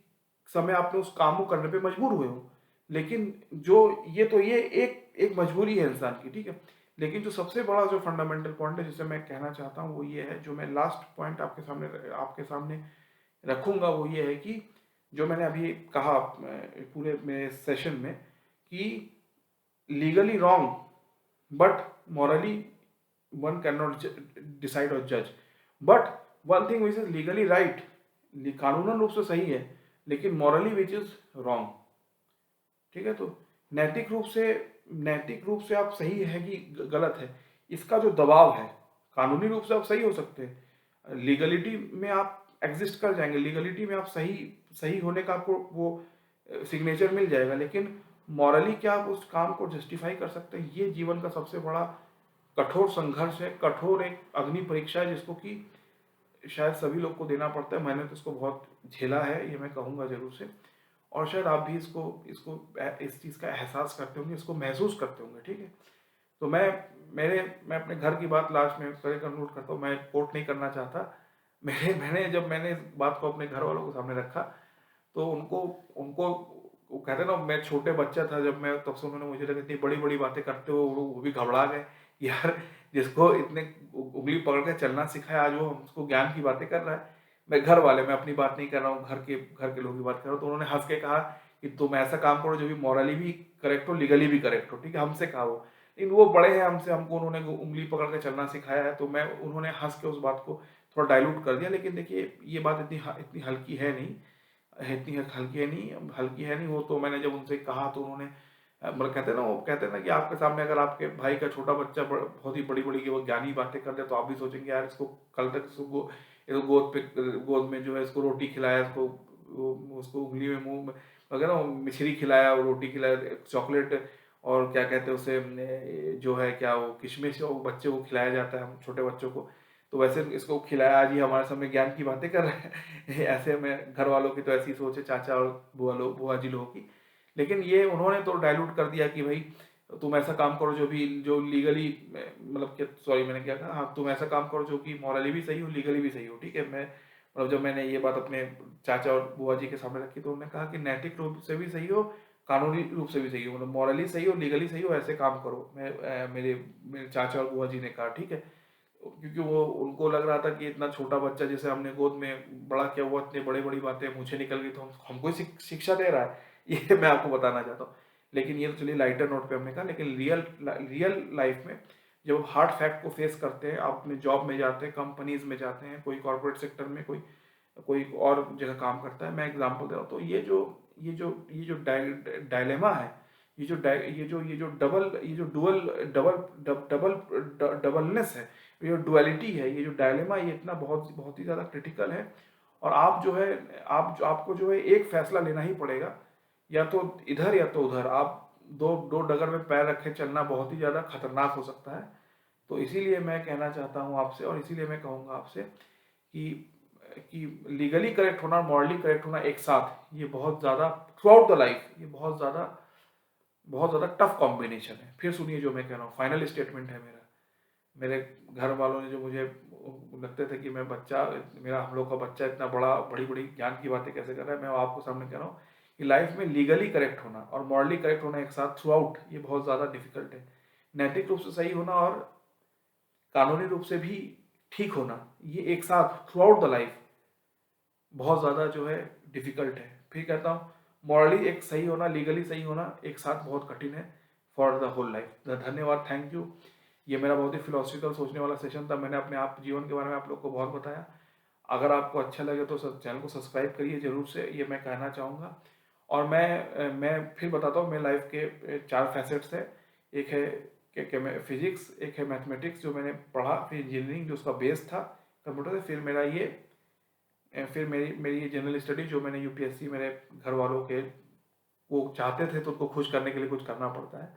समय आपने उस काम को करने पे मजबूर हुए हो। लेकिन जो ये एक एक मजबूरी है इंसान की, ठीक है। लेकिन जो सबसे बड़ा जो फंडामेंटल पॉइंट है जिसे मैं कहना चाहता हूँ, वो ये है, जो मैं लास्ट पॉइंट आपके सामने रखूंगा, वो ये है कि जो मैंने अभी कहा पूरे मेरे सेशन में, कि legally wrong but morally one can not decide और जज, but one thing which is legally right, कानूनन रूप से सही है, लेकिन मॉरली विच इज रॉन्ग। ठीक है। तो नैतिक रूप से आप सही है कि गलत है, इसका जो दबाव है, कानूनी रूप से आप सही हो सकते हैं, लीगलिटी में आप एग्जिस्ट कर जाएंगे, लीगलिटी में आप सही सही होने का आपको वो सिग्नेचर मिल जाएगा, लेकिन मॉरली क्या आप उस काम को जस्टिफाई कर सकते हैं? ये जीवन का सबसे बड़ा कठोर संघर्ष है, कठोर एक अग्नि परीक्षा है, जिसको कि शायद सभी लोग को देना पड़ता है। मैंने तो इसको बहुत झेला है, ये मैं कहूँगा जरूर से, और शायद आप भी इसको इसको इस चीज़ का एहसास करते होंगे, इसको महसूस करते होंगे। ठीक है। तो मैं अपने घर की बात लास्ट में करे कंक्लूड करता हूँ, मैं कोट नहीं करना चाहता। मैंने इस बात को अपने घर वालों के सामने रखा, तो उनको उनको वो कहते हैं ना, मैं छोटे बच्चा था जब मैं, तब से उन्होंने मुझे लगा इतनी बड़ी बड़ी बातें करते हो, वो भी घबरा गए यार, जिसको इतने उंगली पकड़ के चलना सिखाया, आज वो हमको ज्ञान की बातें कर रहा है। मैं अपनी बात नहीं कर रहा हूँ, घर के लोगों की बात कर रहा हूँ। तो उन्होंने हंस के कहा कि तुम ऐसा काम करो जो भी मॉरली भी करेक्ट हो, लीगली भी करेक्ट हो। ठीक है, हमसे कहा वो, लेकिन वो बड़े हैं हमसे, हमको उन्होंने उंगली पकड़ के चलना सिखाया है, तो मैं उन्होंने हंस के उस बात को थोड़ा डाइल्यूट कर दिया। लेकिन देखिए, ये बात इतनी हल्की है नहीं, हल्की है नहीं वो। तो मैंने जब उनसे कहा, तो उन्होंने मतलब कहते हैं ना कि आपके सामने अगर आपके भाई का छोटा बच्चा बहुत ही बड़ी बड़ी वो ज्ञानी बातें कर दे, तो आप भी सोचेंगे यार, इसको कल तक इसको गोद में जो है इसको रोटी खिलाया, उसको उंगली में मुंह में वगैरह मिश्री खिलाया, और रोटी खिलाया, चॉकलेट, और क्या कहते हैं उसे, जो है क्या वो किशमिश, वो बच्चे को खिलाया जाता है, हम छोटे बच्चों को। तो वैसे इसको खिलाया, आज ही हमारे सामने ज्ञान की बातें कर रहे हैं ऐसे में घर वालों की तो ऐसी सोच है, चाचा और बुआ जी लोगों की। लेकिन ये उन्होंने तो डाइल्यूट कर दिया कि भाई तुम ऐसा काम करो जो लीगली, मतलब क्या, सॉरी मैंने क्या कहा, हाँ, तुम ऐसा काम करो जो कि मॉरली भी सही हो, लीगली भी सही हो। ठीक है। मैं मतलब जब मैंने ये बात अपने चाचा और बुआ जी के सामने रखी, तो उन्होंने कहा कि नैतिक रूप से भी सही हो, कानूनी रूप से भी सही हो, मतलब मॉरली सही हो, लीगली सही हो, ऐसे काम करो। मेरे मेरे चाचा और बुआ जी ने कहा ठीक है, क्योंकि वो उनको लग रहा था कि इतना छोटा बच्चा जिसे हमने गोद में बड़ा किया, हुआ इतने बड़ी बड़ी बातें मुझे निकल गई, तो हमको ही शिक्षा दे रहा है ये मैं आपको बताना चाहता हूँ। लेकिन ये तो चलिए लाइटर नोट पे हमने कहा, लेकिन रियल लाइफ में जब आप हार्ड फैक्ट को फेस करते हैं, आप अपने जॉब में जाते हैं, कंपनीज में जाते हैं, कोई कॉर्पोरेट सेक्टर में, कोई कोई और जगह काम करता है, मैं एग्जांपल दे रहा हूँ, तो ये जो डायलेमा है, ये जो डुअल डबल डबल डबलनेस है, ये डुअलिटी है, ये जो डायलेमा, ये इतना बहुत बहुत ही ज़्यादा क्रिटिकल है। और आप जो है, आपको जो है एक फैसला लेना ही पड़ेगा, या तो इधर या तो उधर। आप दो दो डगर में पैर रखे चलना बहुत ही ज़्यादा खतरनाक हो सकता है। तो इसीलिए मैं कहना चाहता हूँ आपसे, और इसीलिए मैं कहूँगा आपसे कि लीगली करेक्ट होना और मॉरली करेक्ट होना एक साथ, ये बहुत ज़्यादा थ्रू आउट द लाइफ, ये बहुत ज़्यादा टफ कॉम्बिनेशन है। फिर सुनिए जो मैं कह रहा हूँ, फाइनल स्टेटमेंट है मेरा। मेरे घर वालों ने जो मुझे लगते थे कि मेरा हम लोग का बच्चा इतना बड़ी बड़ी ज्ञान की बातें कैसे कर रहा है, मैं आपको सामने कह रहा हूँ कि लाइफ में लीगली करेक्ट होना और मॉरली करेक्ट होना एक साथ थ्रू आउट, ये बहुत ज़्यादा डिफिकल्ट है। नैतिक रूप से सही होना और कानूनी रूप से भी ठीक होना, ये एक साथ थ्रू आउट द लाइफ बहुत ज़्यादा जो है डिफ़िकल्ट है। फिर कहता हूँ मॉरली एक सही होना, लीगली सही होना एक साथ बहुत कठिन है फॉर द होल लाइफ। धन्यवाद, थैंक यू। ये मेरा बहुत ही फिलोसफिकल सोचने वाला सेशन था। मैंने अपने आप जीवन के बारे में आप लोग को बहुत बताया। अगर आपको अच्छा लगे तो चैनल को सब्सक्राइब करिए ज़रूर से, ये मैं कहना चाहूँगा। और मैं फिर बताता हूँ, मेरे लाइफ के 4 फैसेट्स है। एक है कि फिजिक्स, एक है मैथमेटिक्स जो मैंने पढ़ा, फिर इंजीनियरिंग जो उसका बेस था कंप्यूटर से, फिर मेरा ये फिर मेरी मेरी ये जनरल स्टडी जो मैंने यूपीएससी मेरे घर वालों के वो चाहते थे तो उनको खुश करने के लिए कुछ करना पड़ता है।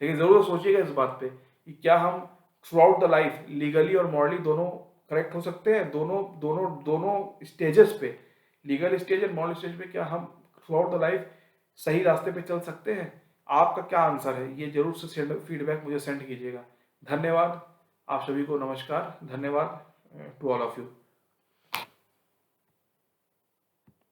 लेकिन ज़रूर सोचिएगा इस बात पे कि क्या हम through out the life legally और मॉरली दोनों करेक्ट हो सकते हैं, दोनों दोनों दोनों स्टेजेस पे, लीगल स्टेज और मॉरल स्टेज पे क्या हम थ्रू आउट द लाइफ सही रास्ते पे चल सकते हैं? आपका क्या आंसर है, ये जरूर से फीडबैक मुझे सेंड कीजिएगा। धन्यवाद, आप सभी को नमस्कार, धन्यवाद टू ऑल ऑफ यू।